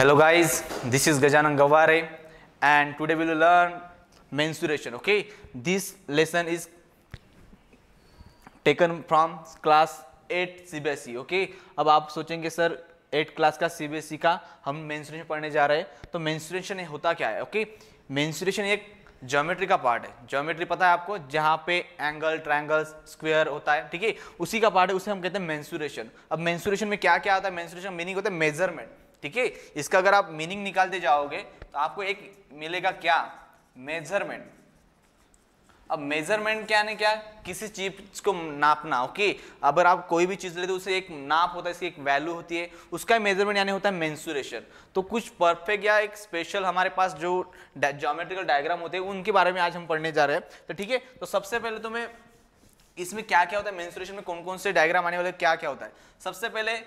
Hello guys, this is Gajanan Gaware and today we will learn mensuration. Okay, this lesson is taken from class 8 CBSE. Okay, अब आप सोचेंगे sir 8 class का CBSE का हम mensuration पढ़ने जा रहे हैं, तो मेंसुरेशन होता क्या है? ओके, मेंसुरेशन एक ज्योमेट्री का पार्ट है. ज्योमेट्री पता है आपको, जहाँ पे एंगल, ट्रायंगल, स्क्वायर होता है, ठीक है, उसी का पार्ट है, उसे हम कहते हैं मेंसुरेशन. अब मेंसुरेशन में क्या क्या आता है? मेंसुरेशन मीनिंग होता है मेजरमेंट, ठीक है. इसका अगर आप मीनिंग निकालते जाओगे तो आपको एक मिलेगा क्या? मेजरमेंट. अब मेजरमेंट क्या है? क्या किसी चीज को नापना. ओके, अगर आप कोई भी चीज लेते हो उसे एक नाप होता है, इसकी एक वैल्यू होती है, उसका मेजरमेंट यानी होता है मेंसुरेशन. तो कुछ परफेक्ट या एक स्पेशल हमारे पास जो ज्योमेट्रिकल डायग्राम होते हैं उनके बारे में आज हम पढ़ने जा रहे हैं. तो ठीक है, तो सबसे पहले तो मैं इसमें क्या क्या होता है, मेंसुरेशन में कौन कौन से डायग्राम आने वाले, क्या क्या होता है. सबसे पहले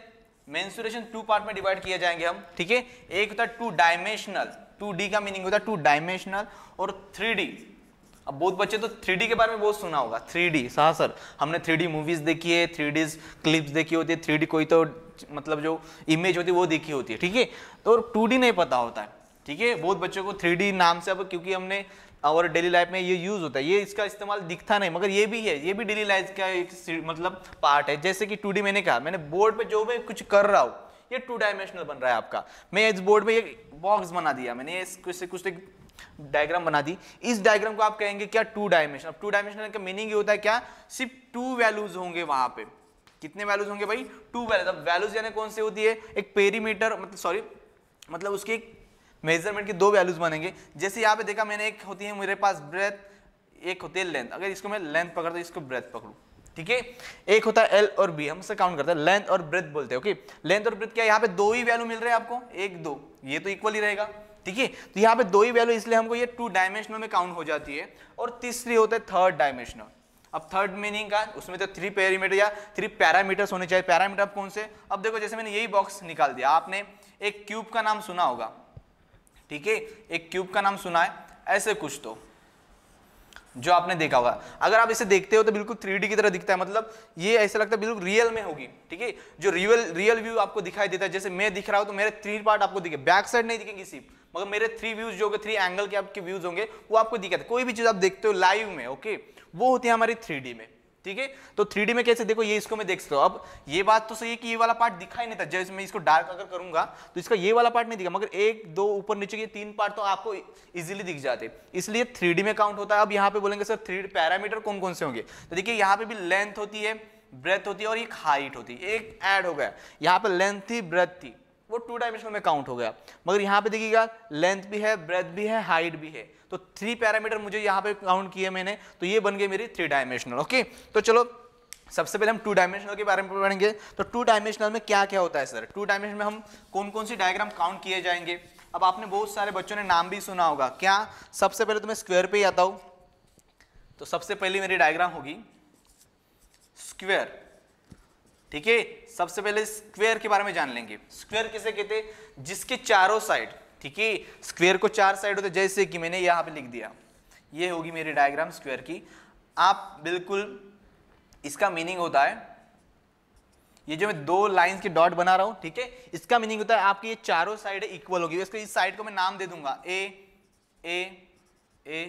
मेंसुरेशन 2 पार्ट में डिवाइड किए जाएंगे हम, ठीक है. एक होता है 2 डायमेंशनल, 2D का मीनिंग होता है 2 डायमेंशनल, और 3D. अब बहुत बच्चे तो 3D के बारे में बहुत सुना होगा. 3D, हाँ सर, हमने 3D मूवीज देखी है, 3D क्लिप्स देखी होती है, 3D कोई तो मतलब जो इमेज होती है वो देखी होती है, ठीक है. तो 2D नहीं पता होता है, ठीक है. बहुत बच्चों को 3D नाम से, अब क्योंकि हमने और डेली लाइफ में ये यूज होता है, ये इसका इस्तेमाल दिखता नहीं, मगर ये भी है, ये भी डेली लाइफ का एक मतलब पार्ट है. जैसे कि 2D मैंने कहा, मैंने बोर्ड पे जो मैं कुछ कर रहा हूँ ये 2 डायमेंशनल बन रहा है आपका. मैं इस बोर्ड पे एक बॉक्स बना दिया, मैंने कुछ एक डायग्राम बना दी. इस डायग्राम को आप कहेंगे क्या? 2 डायमेंशनल. अब 2 डायमेंशनल का मीनिंग ये होता है क्या? सिर्फ 2 वैल्यूज होंगे वहां पे. कितने वैल्यूज होंगे भाई? 2 वैल्यूज. अब वैल्यूज यानी कौन सी होती है? एक पेरीमीटर, मतलब उसकी एक मेजरमेंट की 2 वैल्यूज बनेंगे. जैसे यहाँ पे देखा मैंने, एक होती है मेरे पास ब्रेथ, एक होती है लेंथ. अगर इसको मैं लेंथ पकड़ता हूँ, इसको ब्रेथ पकड़ू, ठीक है. एक होता है एल और बी, हम इससे काउंट करते हैं, लेंथ और ब्रेथ बोलते हैं. ओके, लेंथ और ब्रेथ क्या? यहाँ पे 2 ही वैल्यू मिल रहे हैं आपको, 1 2, ये तो इक्वल ही रहेगा, ठीक है. तो यहाँ पे 2 ही वैल्यू, इसलिए हमको ये 2 डायमेंशनल में काउंट हो जाती है. और तीसरी होता है 3rd डायमेंशनल. अब 3rd मीनिंग का, उसमें तो 3 पेरीमीटर या 3 पैरामीटर्स होने चाहिए. पैरामीटर अब कौन से? अब देखो, जैसे मैंने यही बॉक्स निकाल दिया, आपने एक क्यूब का नाम सुना होगा, ठीक है. एक क्यूब का नाम सुना है, ऐसे कुछ तो जो आपने देखा होगा. अगर आप इसे देखते हो तो बिल्कुल 3D की तरह दिखता है, मतलब ये ऐसा लगता है बिल्कुल रियल में होगी, ठीक है. जो रियल व्यू आपको दिखाई देता है, जैसे मैं दिख रहा हूं तो मेरे 3 पार्ट आपको दिखे, बैक साइड नहीं दिखेंगे सिर्फ, मगर मेरे 3 व्यूज जो 3 एंगल के आपके व्यूज होंगे वो आपको दिखाते. कोई भी चीज आप देखते हो लाइव में, ओके, वो होती है हमारी 3D में, ठीक है. तो 3D में कैसे? देखो, ये इसको मैं देख सकता हूं. अब ये बात तो सही है कि ये वाला पार्ट दिखाई नहीं था, जैसे मैं इसको डार्क अगर करूंगा तो इसका ये वाला पार्ट नहीं दिखा, मगर 1 2 ऊपर नीचे के 3 पार्ट तो आपको इजीली दिख जाते, इसलिए 3D में काउंट होता है. अब यहाँ पे बोलेंगे सर 3 पैरामीटर कौन कौन से होंगे, तो देखिए यहाँ पे भी लेंथ होती है, ब्रेथ होती है और एक हाइट होती है. एक ऐड हो गया, यहाँ पे लेंथ थी, ब्रेथ थी, वो 2 डायमेंशनल में काउंट हो गया. मगर यहाँ पे देखिएगा लेंथ भी है, ब्रेथ भी है, हाइट भी है, तो 3 पैरामीटर मुझे यहाँ पे काउंट किए मैंने, तो ये बन गई मेरी 3 डायमेंशनल. ओके, तो चलो सबसे पहले हम 2 डायमेंशनल के बारे में पढ़ेंगे. तो 2 डायमेंशनल में क्या क्या होता है सर? 2 डायमेंशनल में हम कौन कौन सी डायग्राम काउंट किए जाएंगे? अब आपने बहुत सारे बच्चों ने नाम भी सुना होगा. क्या? सबसे पहले तो मैं स्क्वायर पे ही आता हूं. तो सबसे पहली मेरी डायग्राम होगी स्क्वायर, ठीक है. सबसे पहले स्क्वायर के बारे में जान लेंगे. स्क्वायर किसे कहते हैं? जिसके चारों साइड, ठीक है, स्क्वायर को 4 साइड होते, जैसे कि मैंने यहाँ पे लिख दिया, ये होगी मेरी डायग्राम स्क्वायर की. आप बिल्कुल, इसका मीनिंग होता है, ये जो मैं 2 लाइंस के डॉट बना रहा हूं, ठीक है, इसका मीनिंग होता है आपकी ये चारों साइड इक्वल होगी. इसको इस साइड को मैं नाम दे दूंगा ए ए ए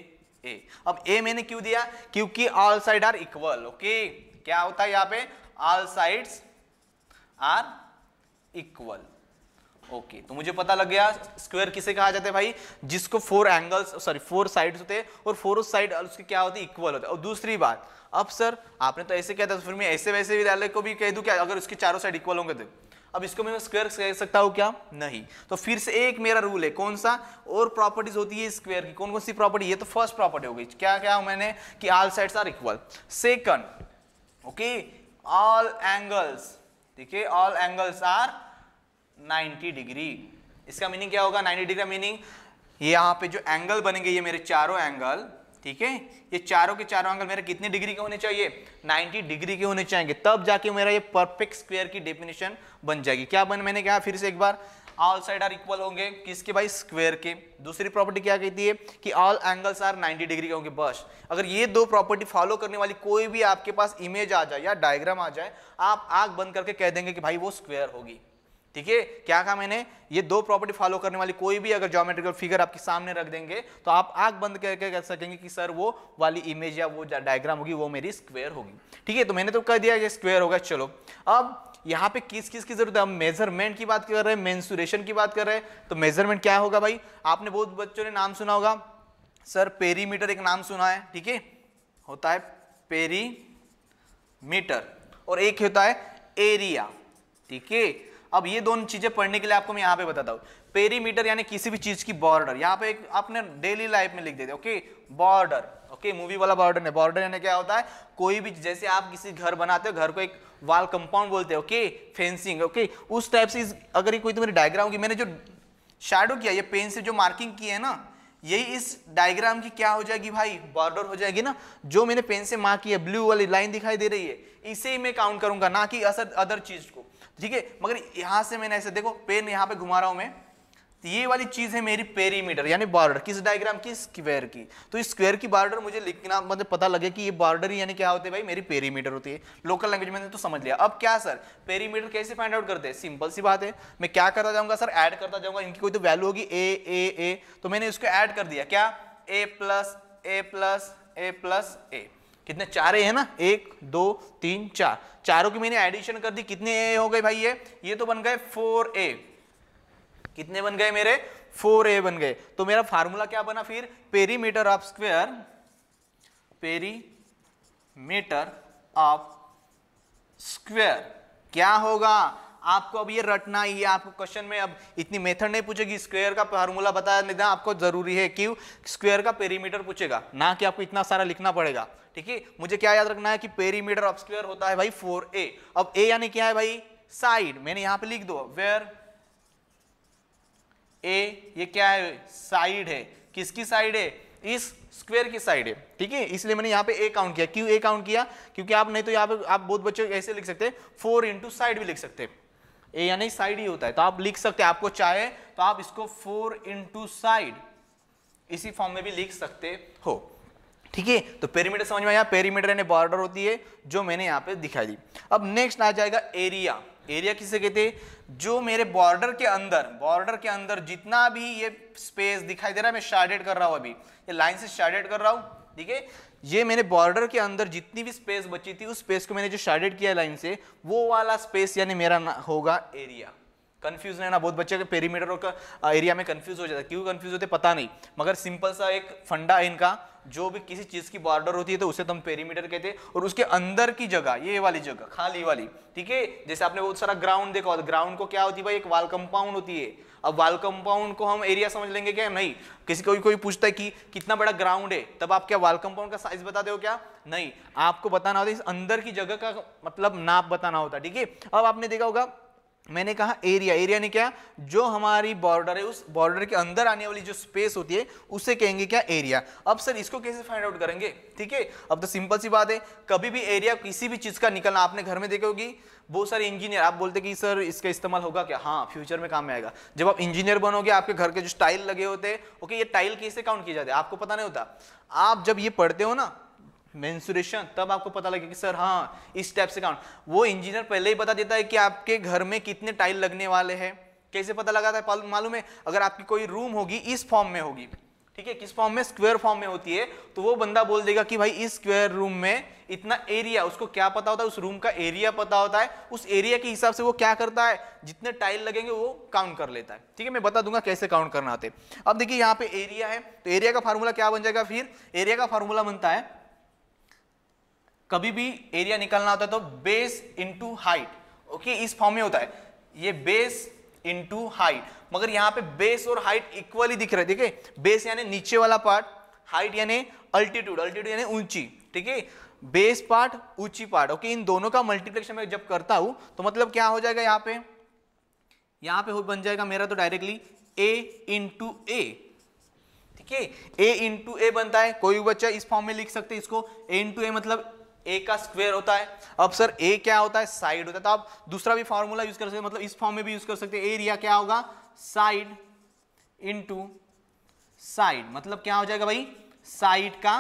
ए. अब ए मैंने क्यों दिया? क्योंकि all side are equal. Okay, क्या होता है यहाँ पे? All sides are equal. Okay, तो मुझे पता लग गया स्क्वायर किसे कहा जाता है भाई? जिसको 4 साइड्स होते हैं और 4 साइड उसके क्या होती है? इक्वल होते हैं. और दूसरी बात, अब सर आपने तो ऐसे कहता, तो फिर मैं ऐसे वैसे भी डाले को भी कह दूं क्या, अगर उसके चारों साइड इक्वल होंगे तो? अब इसको मैं स्क्वायर कह सकता हूं क्या? नहीं. तो फिर से एक मेरा रूल है, कौन सा? और प्रॉपर्टीज होती है स्क्वायर की. कौन कौन सी प्रॉपर्टी? ये तो फर्स्ट प्रॉपर्टी हो गई. क्या क्या मैंने कि all sides are equal. Second, okay, all angles, ठीक है, ऑल एंगल्स आर 90 डिग्री. इसका मीनिंग क्या होगा? 90 डिग्री का मीनिंग, ये यहाँ पे जो एंगल बनेंगे, ये मेरे चारों एंगल, ठीक है, ये चारों के चारों एंगल मेरे कितने डिग्री के होने चाहिए? 90 डिग्री के होने चाहिए, तब जाके मेरा ये परफेक्ट स्क्वायर की डेफिनेशन बन जाएगी. क्या मैंने कहा फिर से एक बार, ऑल साइड आर इक्वल होंगे, किसके भाई? स्क्वायर के. दूसरी प्रॉपर्टी क्या कहती है? कि ऑल एंगल्स आर 90 डिग्री के होंगे. बस अगर ये 2 प्रॉपर्टी फॉलो करने वाली कोई भी आपके पास इमेज आ जाए या डायग्राम आ जाए, आप आंख बंद करके कह देंगे कि भाई वो स्क्वायर होगी. ठीक है, क्या कहा मैंने, ये दो प्रॉपर्टी फॉलो करने वाली कोई भी अगर ज्योमेट्रिकल फिगर आपके सामने रख देंगे तो आप आंख बंद करके कह सकेंगे कि सर वो वाली इमेज या वो डायग्राम होगी वो मेरी स्क्वायर होगी। ठीक है, तो मैंने तो कह दिया कि स्क्वायर होगा। चलो अब यहाँ पे किस किस की जरूरत है, हम मेजरमेंट की बात कर रहे हैं, मेंसुरेशन की बात कर रहे हैं। तो मेजरमेंट क्या होगा भाई, आपने बहुत बच्चों ने नाम सुना होगा सर, पेरीमीटर एक नाम सुना है। ठीक है, होता है पेरीमीटर और एक होता है एरिया। ठीक है, अब ये दोनों चीजें पढ़ने के लिए आपको मैं यहाँ पे बताता हूँ। पेरीमीटर यानी किसी भी चीज की बॉर्डर, यहाँ पे एक आपने डेली लाइफ में लिख देते, ओके, बॉर्डर, ओके, मूवी वाला बॉर्डर नहीं, बॉर्डर यानी क्या होता है, कोई भी, जैसे आप किसी घर बनाते हो, घर को एक वॉल कंपाउंड बोलते हैं, ओके, फेंसिंग, ओके, उस टाइप से अगर ये कोई तुम्हारी डायग्राम की, मैंने जो शैडो किया, ये पेन से जो मार्किंग की है ना, यही इस डायग्राम की क्या हो जाएगी भाई, बॉर्डर हो जाएगी ना। जो मैंने पेन से मार्क किया, ब्लू वाली लाइन दिखाई दे रही है, इसे ही मैं काउंट करूंगा, ना कि अदर चीज को। ठीक है, मगर यहां से मैंने ऐसे देखो पेन यहां पे घुमा रहा हूं मैं, तो ये वाली चीज है मेरी पेरीमीटर यानी बॉर्डर, किस डायग्राम की, स्क्वायर की। तो इस स्क्वायर की बॉर्डर मुझे लिखना, मतलब पता लगे कि ये बॉर्डर ही यानी क्या होती है भाई, मेरी पेरीमीटर होती है। लोकल लैंग्वेज में तो समझ लिया। अब क्या सर, पेरीमीटर कैसे फाइंड आउट करते हैं, सिंपल सी बात है, मैं क्या करता जाऊंगा सर, ऐड करता जाऊंगा, इनकी कोई तो वैल्यू होगी ए, तो मैंने इसको ऐड कर दिया, क्या, ए प्लस ए प्लस ए प्लस ए, कितने, 4 ए है ना, 1 2 3 4, चारों की मैंने एडिशन कर दी, कितने ए हो गए भाई, ये तो बन गए 4a, कितने बन गए मेरे, 4a बन गए। तो मेरा फार्मूला क्या बना फिर, perimeter of square, perimeter of square क्या होगा, आपको अब ये रटना ही है, आपको क्वेश्चन में अब इतनी मेथड नहीं पूछेगी, स्क्वायर का फार्मूला बता देना आपको जरूरी है, क्यों, स्क्वायर का पेरीमीटर पूछेगा, ना कि आपको इतना सारा लिखना पड़ेगा। ठीक है, मुझे क्या याद रखना है कि पेरीमीटर ऑफ स्क्वायर होता है भाई 4a। अब a यानी क्या है भाई, साइड, मैंने यहां पे लिख दो, वेयर a, ये क्या है, साइड है, किसकी साइड है, इस स्क्वायर की साइड है। ठीक है, इसलिए मैंने यहाँ पे a काउंट किया, क्यों a काउंट किया, क्योंकि आप नहीं तो यहाँ पे आप बहुत बच्चे ऐसे लिख सकते हैं, 4 इंटू साइड भी लिख सकते हैं, a यानी साइड ही होता है, तो आप लिख सकते हैं, आपको चाहे तो आप इसको 4 इंटू साइड इसी फॉर्म में भी लिख सकते हो। ठीक है, तो पेरीमीटर समझ में आया, पेरीमीटर यानी बॉर्डर होती है, जो मैंने यहाँ पे दिखाई दी। अब नेक्स्ट आ जाएगा एरिया। एरिया किसे कहते हैं, जो मेरे बॉर्डर के अंदर जितना भी ये स्पेस दिखाई दे रहा है, मैं शेडेड कर रहा हूं, अभी ये लाइन से शेडेड कर रहा हूं। ठीक है, ये मैंने बॉर्डर के अंदर जितनी भी स्पेस बची थी, उस स्पेस को मैंने जो शेडेड किया लाइन से, वो वाला स्पेस यानी मेरा होगा एरिया। कंफ्यूज है ना, बहुत बच्चे के पेरीमीटर और एरिया में कंफ्यूज हो जाता है, क्यों कंफ्यूज होते पता नहीं, मगर सिंपल सा एक फंडा है इनका, जो भी किसी चीज की बॉर्डर होती है तो उसे तुम पेरीमीटर कहते हैं, और उसके अंदर की जगह, ये वाली जगह खाली वाली, ठीक है, जैसे आपने बहुत सारा ग्राउंड देखा होगा, ग्राउंड को क्या होती है भाई, एक वॉल कंपाउंड होती है। अब वॉल कंपाउंड को हम एरिया समझ लेंगे क्या, नहीं, किसी कोई पूछता है कि कितना बड़ा ग्राउंड है, तब आप क्या वॉल कंपाउंड का साइज बताते हो क्या, नहीं, आपको बताना होता है इस अंदर की जगह का मतलब नाप बताना होता है। ठीक है, अब आपने देखा होगा मैंने कहा एरिया, एरिया ने क्या, जो हमारी बॉर्डर है उस बॉर्डर के अंदर आने वाली जो स्पेस होती है उसे कहेंगे क्या, एरिया। अब सर इसको कैसे फाइंड आउट करेंगे, ठीक है, अब तो सिंपल सी बात है, कभी भी एरिया किसी भी चीज का निकलना, आपने घर में देखे होगी बहुत सारे इंजीनियर, आप बोलते कि सर इसका इस्तेमाल होगा क्या, हाँ फ्यूचर में काम में आएगा, जब आप इंजीनियर बनोगे आपके घर के जो टाइल लगे होते हैं, ओके, ये टाइल कैसे काउंट किए जाते हैं आपको पता नहीं होता, आप जब ये पढ़ते हो ना मेंसुरेशन, तब आपको पता लगे कि सर हाँ इस टाइप से काउंट, वो इंजीनियर पहले ही बता देता है कि आपके घर में कितने टाइल लगने वाले हैं। कैसे पता लगाता है मालूम है, अगर आपकी कोई रूम होगी इस फॉर्म में होगी, ठीक है, किस फॉर्म में, स्क्वायर फॉर्म में होती है, तो वो बंदा बोल देगा कि भाई इस स्क्वायर रूम में इतना एरिया, उसको क्या पता होता है, उस रूम का एरिया पता होता है, उस एरिया के हिसाब से वो क्या करता है, जितने टाइल लगेंगे वो काउंट कर लेता है। ठीक है, मैं बता दूंगा कैसे काउंट करना आते। अब देखिए यहाँ पे एरिया है, तो एरिया का फार्मूला क्या बन जाएगा, फिर एरिया का फार्मूला बनता है, कभी भी एरिया निकालना होता है तो बेस इंटू हाइट, ओके, इस फॉर्म में होता है, ये बेस इंटू हाइट, मगर यहाँ पे बेस और हाइट इक्वली दिख रहे, ठीक है, बेस यानी नीचे वाला पार्ट, हाइट यानी अल्टीट्यूड, अल्टीट्यूड यानी ऊंची, ठीक है, बेस पार्ट ऊंची पार्ट, ओके, इन दोनों का मल्टीप्लिकेशन में जब करता हूं तो मतलब क्या हो जाएगा, यहाँ पे बन जाएगा मेरा तो डायरेक्टली a इंटू ए, ठीक है, a इंटू ए बनता है, कोई बच्चा इस फॉर्म में लिख सकते हैं इसको, a इंटू ए मतलब a का स्क्वायर होता है। अब सर a क्या होता है, साइड होता है, तो आप दूसरा भी फार्मूला यूज कर सकते हैं, मतलब इस फॉर्म में भी यूज कर सकते हैं, एरिया क्या होगा, साइड इंटू साइड, मतलब क्या हो जाएगा भाई, साइड का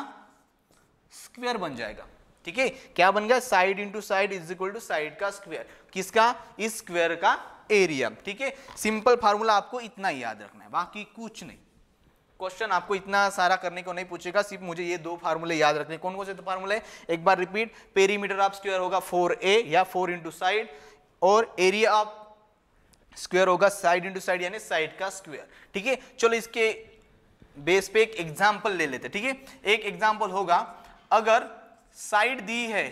स्क्वायर बन जाएगा। ठीक है, क्या बन गया, side into side is equal to side का स्क्वायर, किसका, इस स्क्वायर का एरिया। ठीक है, सिंपल फार्मूला आपको इतना ही याद रखना है, बाकी कुछ नहीं। क्वेश्चन आपको इतना सारा करने को नहीं पूछेगा, सिर्फ मुझे ये दो फार्मूले याद रखने। कौन कौन से फार्मूले? एक बार रिपीट, पेरीमीटर ऑफ स्क्वायर होगा 4a या 4 इंटू साइड, और एरिया ऑफ स्क्वायर होगा साइड इंटू साइड यानी साइड का स्क्वायर। ठीक है, चलो इसके बेस पे एक एग्जांपल ले लेते। ठीक है, एक एग्जांपल होगा, अगर साइड दी है,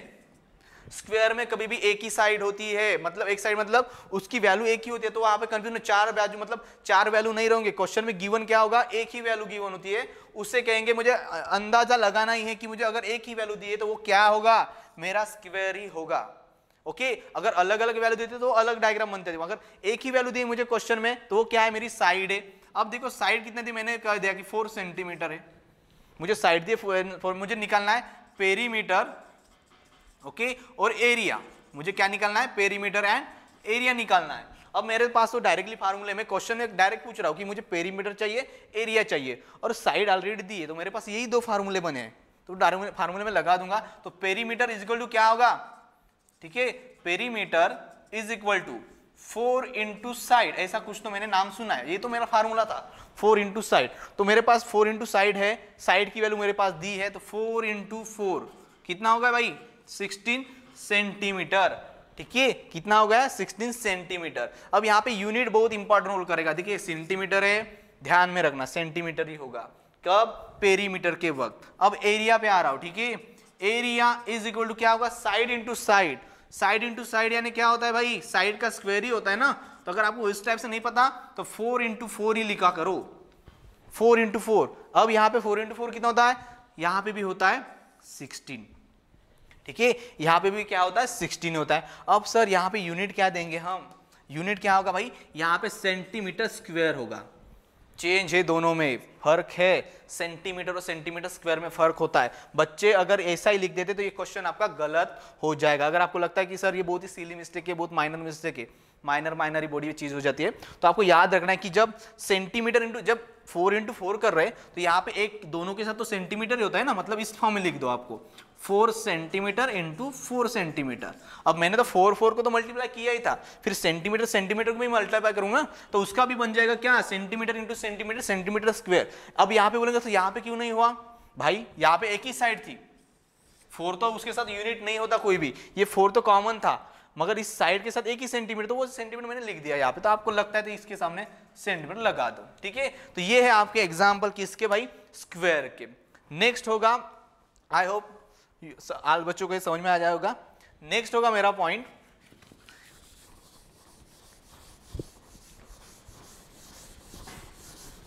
स्क्वायर में कभी भी एक ही साइड होती है, मतलब एक साइड मतलब उसकी वैल्यू एक ही होती है, तो वहां पे कंफ्यूजन, चार वैल्यू मतलब चार वैल्यू नहीं रहेंगे। क्वेश्चन में गिवन क्या होगा? एक ही वैल्यू गिवन होती है, उससे कहेंगे मुझे अंदाजा लगाना ही है कि मुझे अगर एक ही वैल्यू दी है तो वो क्या होगा? मेरा स्क्वायर ही होगा। ओके, अगर अलग अलग वैल्यू देते तो अलग डायग्राम बनते थे, अगर एक ही वैल्यू दी मुझे क्वेश्चन में तो वो क्या है? मेरी साइड है। अब देखो साइड कितने थी, मैंने कह दिया कि 4 सेंटीमीटर है, मुझे साइड दिए, मुझे निकालना है पेरीमीटर, ओके, और एरिया। मुझे क्या निकालना है? पेरीमीटर एंड एरिया निकालना है। अब मेरे पास तो डायरेक्टली फार्मूले में क्वेश्चन में डायरेक्ट पूछ रहा हूं कि मुझे पेरीमीटर चाहिए, एरिया चाहिए, और साइड ऑलरेडी दी है, तो मेरे पास यही दो फार्मूले बने हैं, तो फार्मूले में लगा दूंगा। तो पेरीमीटर इज इक्वल टू क्या होगा? ठीक है, perimeter is equal to 4 into side, ऐसा कुछ तो मैंने नाम सुना है, ये तो मेरा फार्मूला था 4 इंटू साइड। तो मेरे पास 4 इंटू साइड है, साइड की वैल्यू मेरे पास दी है, तो 4 इंटू 4 कितना होगा भाई? 16 सेंटीमीटर। ठीक है, कितना हो गया? 16 सेंटीमीटर। अब यहाँ पे यूनिट बहुत इंपॉर्टेंट रोल करेगा। देखिए सेंटीमीटर है, ध्यान में रखना सेंटीमीटर ही होगा कब? पेरीमीटर के वक्त। अब एरिया पे आ रहा हूं। ठीक है, एरिया इज इक्वल टू क्या होगा? Side into side. Side into side यानी क्या होता है भाई? साइड का स्क्वायर ही होता है ना। तो अगर आपको इस टाइप से नहीं पता तो 4 इंटू 4 ही लिखा करो, 4 इंटू 4। अब यहाँ पे 4 इंटू 4 कितना होता है? यहाँ पे भी होता है 16। ठीक है, यहाँ पे भी क्या होता है? 16 होता है। अब सर यहाँ पे यूनिट क्या देंगे हम? यूनिट क्या होगा भाई? यहाँ पे सेंटीमीटर स्क्वायर होगा। चेंज है, दोनों में फर्क है, सेंटीमीटर और सेंटीमीटर स्क्वायर में फर्क होता है। बच्चे अगर ऐसा ही लिख देते तो ये क्वेश्चन आपका गलत हो जाएगा। अगर आपको लगता है कि सर ये बहुत ही सिली मिस्टेक है, बहुत माइनर मिस्टेक है, माइनर ही बड़ी चीज हो जाती है, तो आपको याद रखना है कि जब सेंटीमीटर इंटू, जब 4 इंटू 4 कर रहे हैं तो यहाँ पे एक दोनों के साथ तो सेंटीमीटर ही होता है ना, मतलब इस फॉर्म में लिख दो आपको 4 सेंटीमीटर इंटू 4 सेंटीमीटर। अब मैंने तो 4 को तो मल्टीप्लाई किया ही था, फिर सेंटीमीटर को भी मल्टीप्लाई करूंगा तो उसका भी बन जाएगा क्या? Centimetre into centimetre, centimetre square. अब यहाँ पे बोलेंगे तो यहाँ पे क्यों नहीं हुआ भाई? यहाँ पे एक ही साइड थी, 4 तो उसके साथ यूनिट नहीं होता कोई भी, ये 4 तो कॉमन था, मगर इस साइड के साथ एक ही सेंटीमीटर, तो वो सेंटीमीटर मैंने लिख दिया यहाँ पे, तो आपको लगता है तो इसके सामने सेंटीमीटर लगा दो। ठीक है, तो ये है आपके एग्जांपल किसके भाई? स्क्वायर के। नेक्स्ट होगा, आई होप आल बच्चों को समझ में आ जाएगा। नेक्स्ट होगा मेरा पॉइंट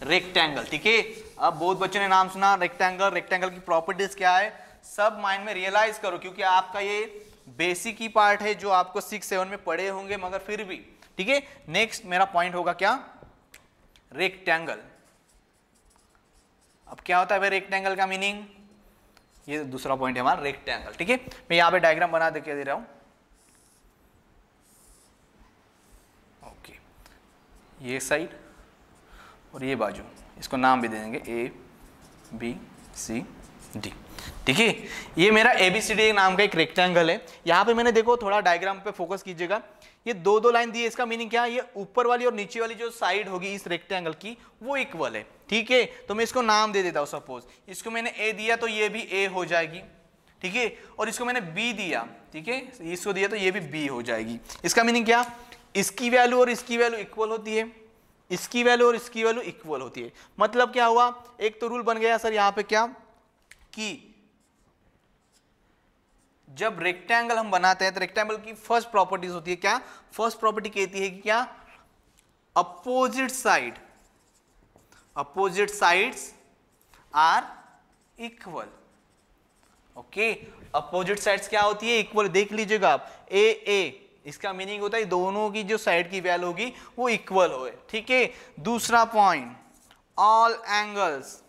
रेक्टेंगल। ठीक है, अब बहुत बच्चों ने नाम सुना रेक्टेंगल, रेक्टेंगल की प्रॉपर्टीज क्या है सब माइंड में रियलाइज करो, क्योंकि आपका ये बेसिक ही पार्ट है जो आपको 6-7 में पढ़े होंगे, मगर फिर भी। ठीक है, नेक्स्ट मेरा पॉइंट होगा क्या? रेक्टेंगल। अब क्या होता है भाई रेक्टेंगल का मीनिंग? ये दूसरा पॉइंट है हमारा रेक्टेंगल। ठीक है, मैं यहां पे डायग्राम बना दे रहा हूं। ओके, ये साइड और ये बाजू, इसको नाम भी दे देंगे ABCD। ठीक है, ये मेरा ABCD नाम का एक रेक्टेंगल है। यहाँ पे मैंने देखो थोड़ा डायग्राम पे फोकस कीजिएगा, ये दो लाइन दी है, इसका मीनिंग क्या है? ये ऊपर वाली और नीचे वाली जो साइड होगी इस रेक्टेंगल की वो इक्वल है। ठीक है, तो मैं इसको नाम दे देता हूँ। सपोज इसको मैंने A दिया तो ये भी A हो जाएगी। ठीक है, और इसको मैंने B दिया, ठीक है, इसको दिया तो ये भी B हो जाएगी। इसका मीनिंग क्या? इसकी वैल्यू और इसकी वैल्यू इक्वल होती है, इसकी वैल्यू और इसकी वैल्यू इक्वल होती है। मतलब क्या हुआ? एक तो रूल बन गया सर यहाँ पे क्या कि जब रेक्टेंगल हम बनाते हैं तो रेक्टेंगल की फर्स्ट प्रॉपर्टीज होती है क्या? फर्स्ट प्रॉपर्टी कहती है कि क्या? Opposite sides are equal. Okay, opposite sides क्या होती है? इक्वल। देख लीजिएगा आप, ए इसका मीनिंग होता है दोनों की जो साइड की वैल्यू होगी वो इक्वल हो। ठीक है, दूसरा point all angles.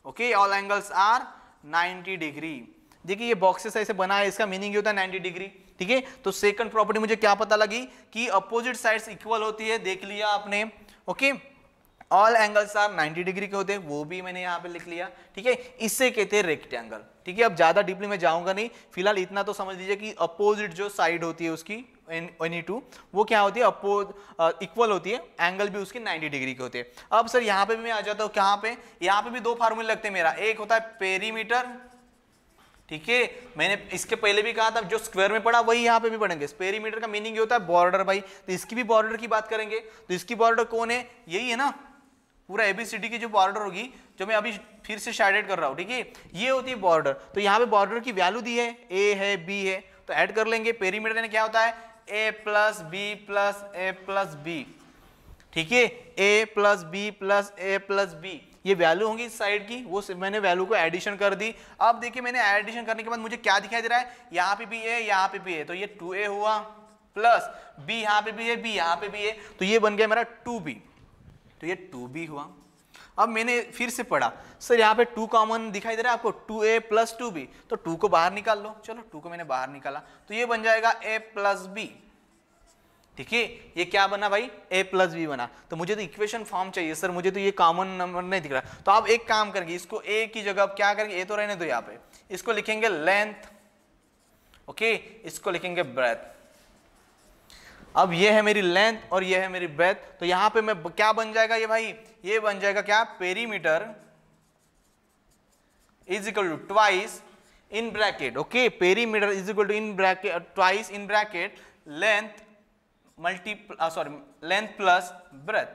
Okay, all angles are 90 degree. देखिए ये बॉक्सेस ऐसे बना है, इसका मीनिंग होता है 90 डिग्री। ठीक है, तो सेकंड प्रॉपर्टी मुझे क्या पता लगी कि अपोजिट साइड्स इक्वल होती है, देख लिया आपने। Okay, all angles are 90 degree के होते हैं, वो भी मैंने यहाँ पे लिख लिया। ठीक है, इससे कहते हैं रेक्टेंगल। ठीक है, अब ज्यादा डीपली में जाऊंगा नहीं, फिलहाल इतना तो समझ लीजिए कि अपोजिट जो साइड होती है उसकी एनी टू, वो क्या होती है, इक्वल होती है, एंगल भी उसकी 90 डिग्री की होती है। अब सर यहाँ पे भी मैं आ जाता हूँ, कहाँ पे, यहाँ पे भी दो फार्मूले लगते हैं मेरा, एक होता है पेरीमीटर, ठीक है, मैंने इसके पहले भी कहा था जो स्क्वायर में पढ़ा वही यहाँ पे भी पढ़ेंगे। पेरीमीटर का मीनिंग ये होता है बॉर्डर भाई, तो इसकी भी बॉर्डर की बात करेंगे, तो इसकी बॉर्डर कौन है, यही है ना, पूरा एबीसीडी की जो बॉर्डर होगी, जो मैं अभी फिर से शेडेड कर रहा हूँ, ठीक है, ये होती है बॉर्डर। तो यहाँ पे बॉर्डर की वैल्यू दी है, ए है, बी है, तो ऐड कर लेंगे। पेरीमीटर ने क्या होता है, ए प्लस बी प्लस ए प्लस बी, ठीक है, ए प्लस बी प्लस ए प्लस बी, ये वैल्यू होंगी इस साइड की, वो मैंने वैल्यू को एडिशन कर दी। अब देखिए मैंने एडिशन करने के बाद मुझे क्या दिखाई दे रहा है, यहाँ पे भी है, यहाँ पे भी है, तो ये 2a हुआ, प्लस b यहाँ पे भी है, b यहाँ पे भी है, तो ये बन गया मेरा 2b, तो ये 2b हुआ। अब मैंने फिर से पढ़ा, सर यहाँ पे 2 कॉमन दिखाई दे रहा है आपको, 2a प्लस 2b, तो 2 को बाहर निकाल लो, चलो 2 को मैंने बाहर निकाला, तो ये बन जाएगा a प्लस बी, ठीक है, ये क्या बना भाई, a प्लस बी बना। तो मुझे तो इक्वेशन फॉर्म चाहिए सर, मुझे तो ये कॉमन नंबर नहीं दिख रहा, तो आप एक काम करेंगे, इसको a की जगह आप क्या करेंगे, a तो रहने दो यहाँ पे, इसको लिखेंगे लेंथ, ओके, इसको लिखेंगे ब्रेथ। अब ये है मेरी लेंथ और ये है मेरी ब्रेथ, तो यहां पे मैं क्या बन जाएगा ये भाई, ये बन जाएगा क्या, perimeter is equal to twice in bracket, okay, perimeter is equal to in bracket twice in bracket length length plus breadth,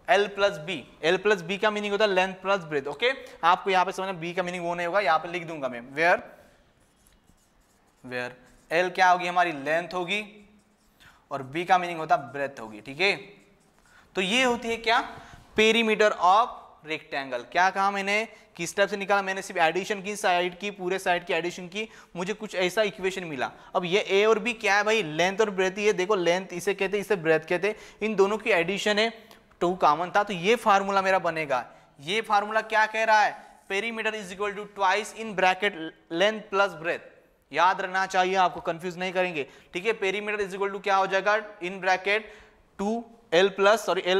L plus B. L plus B का मीनिंग होता है लेंथ प्लस ब्रेथ, ओके, आपको यहाँ पे समझना, B का meaning वो नहीं होगा, यहाँ पे लिख दूंगा मैं, वेयर L क्या होगी, हमारी लेंथ होगी, और B का मीनिंग होता है ब्रेथ होगी, ठीक है। तो ये होती है क्या, पेरीमीटर ऑफ रेक्टेंगल। क्या कहा मैंने, किस टाइप से निकाला, मैंने सिर्फ एडिशन की, साइड की, पूरे साइड की एडिशन की, मुझे कुछ ऐसा इक्वेशन मिला। अब ये ए और बी क्या है भाई, लेंथ और ब्रेथ, ये देखो लेंथ इसे कहते हैं, इसे ब्रेथ कहते हैं, इन दोनों की एडिशन है, 2 कॉमन था, तो ये फार्मूला मेरा बनेगा। ये फार्मूला क्या कह रहा है, perimeter is equal to twice in bracket length plus breadth, याद रहना चाहिए आपको, कंफ्यूज नहीं करेंगे, ठीक है। पेरीमीटर इज इक्वल टू क्या हो जाएगा, in bracket 2L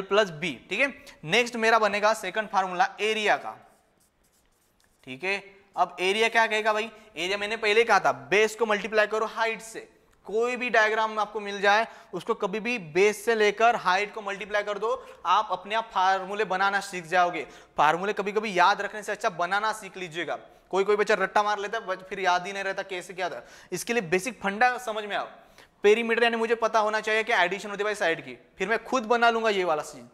plus B, ठीक है। नेक्स्ट मेरा बनेगा सेकंड फार्मूला एरिया का, ठीक है। अब एरिया क्या कहेगा भाई, एरिया मैंने पहले कहा था, बेस को मल्टीप्लाई करो हाइट से, कोई भी डायग्राम आपको मिल जाए उसको कभी भी बेस से लेकर हाइट को मल्टीप्लाई कर दो, आप अपने आप फार्मूले बनाना सीख जाओगे। फार्मूले कभी कभी याद रखने से अच्छा बनाना सीख लीजिएगा। कोई बच्चा रट्टा मार लेता है, फिर याद ही नहीं रहता कैसे क्या था, इसके लिए बेसिक फंडा समझ में आओ। पेरीमीटर यानी मुझे पता होना चाहिए कि एडिशन होती है भाई साइड की, फिर मैं खुद बना लूंगा ये वाला चीज।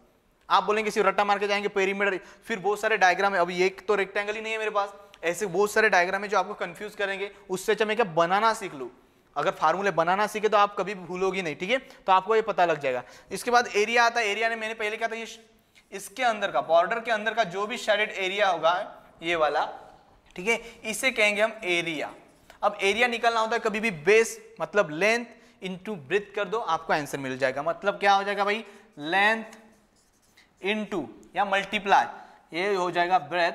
आप बोलेंगे सिर्फ रट्टा मार के जाएंगे पेरीमीटर, फिर बहुत सारे डायग्राम है, अभी एक तो रेक्टेंगल ही नहीं है मेरे पास, ऐसे बहुत सारे डायग्राम है जो आपको कंफ्यूज करेंगे, उससे अच्छा मैं क्या बनाना सीख लूं। अगर फार्मूले बनाना सीखे तो आप कभी भूलोगी नहीं, ठीक है, तो आपको ये पता लग जाएगा। इसके बाद एरिया आता है, एरिया ने मैंने पहले कहा था, ये इसके अंदर का, बॉर्डर के अंदर का जो भी शेडेड एरिया होगा ये वाला, ठीक है, इसे कहेंगे हम एरिया। अब एरिया निकालना होता है कभी भी बेस मतलब लेंथ इनटू ब्रेथ कर दो, आपको आंसर मिल जाएगा। मतलब क्या हो जाएगा भाई, लेंथ इनटू या मल्टीप्लाई, ये हो जाएगा ब्रेथ,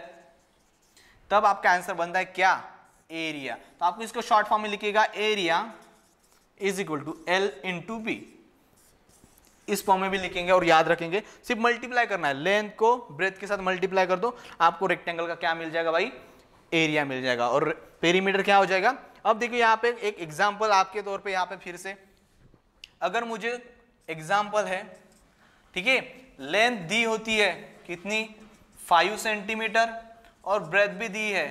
तब आपका आंसर बनता है क्या, एरिया। तो आपको इसको शॉर्ट फॉर्म में लिखिएगा, area is equal to L into B, इस फॉर्म में भी लिखेंगे और याद रखेंगे, सिर्फ मल्टीप्लाई करना है, लेंथ को ब्रेथ के साथ मल्टीप्लाई कर दो, आपको रेक्टेंगल का क्या मिल जाएगा भाई, एरिया मिल जाएगा, और पेरीमीटर क्या हो जाएगा। अब देखिए यहाँ पे एक एग्जांपल आपके तौर पे, यहाँ पे फिर से अगर मुझे एग्जांपल है, ठीक है, लेंथ दी होती है कितनी 5 सेंटीमीटर और ब्रेथ भी दी है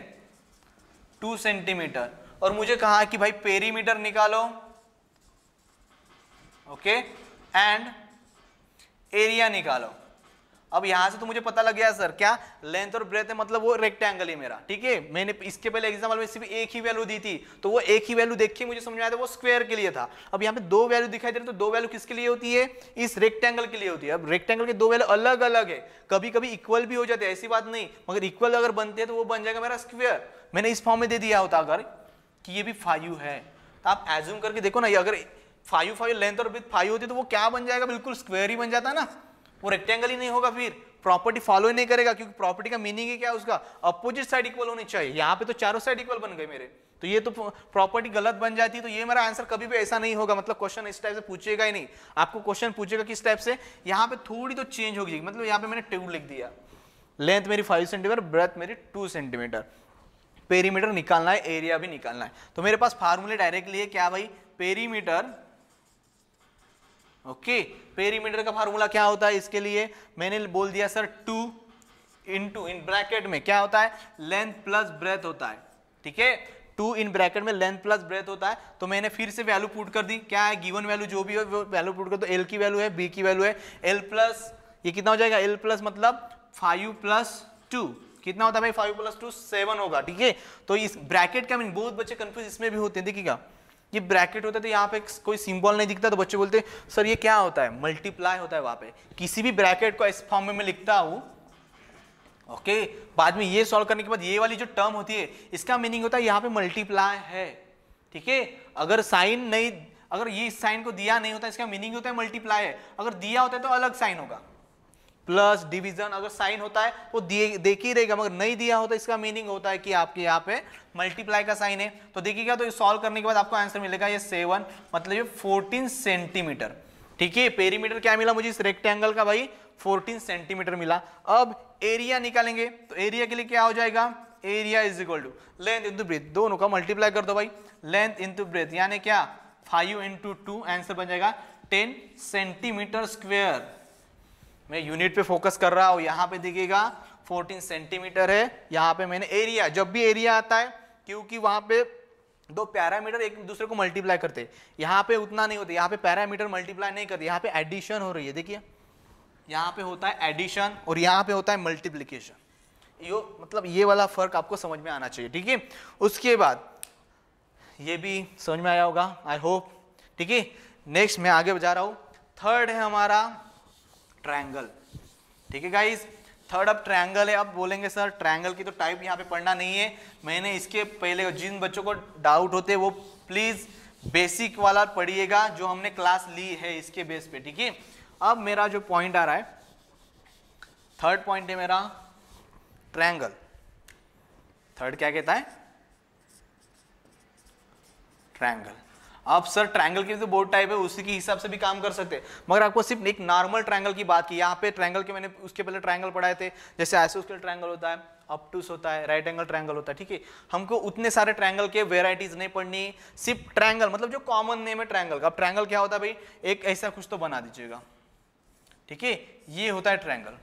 2 सेंटीमीटर, और मुझे कहा कि भाई पेरीमीटर निकालो, ओके, एंड एरिया निकालो। अब यहां से तो मुझे पता लग गया सर क्या, लेंथ और ब्रेथ है, मतलब वो रेक्टेंगल है मेरा, ठीक है। मैंने इसके पहले एग्जांपल में सिर्फ एक ही वैल्यू दी थी, तो वो एक ही वैल्यू देख के मुझे समझ में आया था वो स्क्वायर के लिए था। अब यहाँ पे 2 वैल्यू दिखाई दे रही है, तो 2 वैल्यू किसके लिए होती है, इस रेक्टेंगल के लिए होती है। अब रेक्टेंगल के 2 वैल्यू अलग अलग है, कभी कभी इक्वल भी हो जाते हैं, ऐसी बात नहीं, मगर इक्वल अगर बनते हैं तो वो बन जाएगा मेरा स्क्वायर। मैंने इस फॉर्म में दे दिया होता अगर कि ये भी 5 है, तो आप एज्यूम करके देखो ना, अगर 5 लेंथ और ब्रेथ 5 होती तो वो क्या बन जाएगा, बिल्कुल स्क्वायर ही बन जाता ना, वो रेक्टेंगल ही नहीं होगा, फिर प्रॉपर्टी फॉलो ही नहीं करेगा, क्योंकि प्रॉपर्टी का मीनिंग ही क्या है उसका, अपोजिट साइड इक्वल होनी चाहिए। यहाँ पे तो चारों साइड इक्वल बन गए मेरे, तो ये तो प्रॉपर्टी गलत बन जाती है, तो ये मेरा आंसर कभी भी ऐसा नहीं होगा, मतलब क्वेश्चन इस टाइप से पूछेगा ही नहीं। आपको क्वेश्चन पूछेगा किस टाइप से, यहाँ पे थोड़ी तो चेंज होगी, मतलब यहाँ पे मैंने 2 लिख दिया, लेंथ मेरी 5 सेंटीमीटर, ब्रेथ मेरी 2 सेंटीमीटर, पेरीमीटर निकालना है, एरिया भी निकालना है। तो मेरे पास फार्मूले डायरेक्टली है क्या भाई, पेरीमीटर ओके, पेरीमीटर का फार्मूला क्या होता है इसके लिए, मैंने बोल दिया सर 2 इंटू इन ब्रैकेट में क्या होता है, लेंथ प्लस ब्रेथ होता है, ठीक है, 2 इन ब्रैकेट में लेंथ प्लस ब्रेथ होता है। तो मैंने फिर से वैल्यू पुट कर दी, क्या है गिवन वैल्यू जो भी हो वो वैल्यू पुट कर दो, एल की वैल्यू है, बी की वैल्यू है, एल प्लस ये कितना हो जाएगा, एल प्लस मतलब 5 प्लस 2 कितना होता है भाई, 5 प्लस 2 7 होगा, ठीक है। तो इस ब्रैकेट का मीनिंग, बहुत बच्चे कंफ्यूज इसमें भी होते हैं, देखिएगा ये ब्रैकेट होता है तो यहाँ पे कोई सिंबल नहीं दिखता तो बच्चे बोलते हैं सर ये क्या होता है, मल्टीप्लाई होता है वहां पे। किसी भी ब्रैकेट को इस फॉर्म में मैं लिखता हूं, ओके, बाद में ये सॉल्व करने के बाद ये वाली जो टर्म होती है इसका मीनिंग होता है यहाँ पे मल्टीप्लाई है, ठीक है। अगर साइन नहीं, अगर ये इस साइन को दिया नहीं होता इसका मीनिंग होता है मल्टीप्लाई है, अगर दिया होता है तो अलग साइन होगा, प्लस डिवीजन अगर साइन होता है वो देख ही रहेगा, मगर नहीं दिया होता इसका मीनिंग होता है कि आपके यहाँ पे मल्टीप्लाई का साइन है। तो देखिएगा तो सॉल्व करने के बाद आपको आंसर मिलेगा ये 7 मतलब ये 14 सेंटीमीटर, ठीक है। पेरीमीटर क्या मिला मुझे इस रेक्टेंगल का भाई, 14 सेंटीमीटर मिला। अब एरिया निकालेंगे तो एरिया के लिए क्या हो जाएगा, area is equal to length into breadth, दोनों का मल्टीप्लाई कर दो भाई, लेंथ इंटू ब्रेथ यानी क्या 5 इंटू 2 आंसर बन जाएगा 10 सेंटीमीटर स्क्वायर। मैं यूनिट पे फोकस कर रहा हूं, यहाँ पे देखिएगा 14 सेंटीमीटर है, यहाँ पे मैंने एरिया, जब भी एरिया आता है क्योंकि वहां पे दो पैरामीटर एक दूसरे को मल्टीप्लाई करते हैं, यहाँ पे उतना नहीं होता, यहाँ पे पैरामीटर मल्टीप्लाई नहीं करते, यहाँ पे एडिशन हो रही है, देखिए यहाँ पे होता है एडिशन और यहाँ पे होता है मल्टीप्लीकेशन, यो मतलब ये वाला फर्क आपको समझ में आना चाहिए, ठीक है। उसके बाद ये भी समझ में आया होगा आई होप, ठीक है। नेक्स्ट मैं आगे जा रहा हूँ, थर्ड है हमारा ट्रायंगल, ठीक है गाइस, थर्ड अब ट्रायंगल है। अब बोलेंगे सर ट्रायंगल की तो टाइप यहाँ पे पढ़ना नहीं है, मैंने इसके पहले जिन बच्चों को डाउट होते हैं वो प्लीज बेसिक वाला पढ़िएगा जो हमने क्लास ली है इसके बेस पे, ठीक है। अब मेरा जो पॉइंट आ रहा है, थर्ड पॉइंट है मेरा ट्रायंगल। थर्ड क्या कहता है, ट्रायंगल। अब सर ट्रायंगल की तो बहुत टाइप है, उसी के हिसाब से भी काम कर सकते हैं, मगर आपको सिर्फ एक नॉर्मल ट्रायंगल की बात की, यहाँ पे ट्रायंगल के मैंने उसके पहले ट्रायंगल पढ़ाए थे, जैसे आइसोस्केल ट्रायंगल होता है, ऑब्टूस होता है, राइट एंगल ट्रायंगल होता है, ठीक है। हमको उतने सारे ट्रायंगल के वेराइटीज नहीं पढ़नी, सिर्फ ट्रायंगल मतलब जो कॉमन नेम है ट्रायंगल का। अब ट्रायंगल क्या होता है भाई, एक ऐसा कुछ तो बना दीजिएगा, ठीक है, ये होता है ट्रायंगल।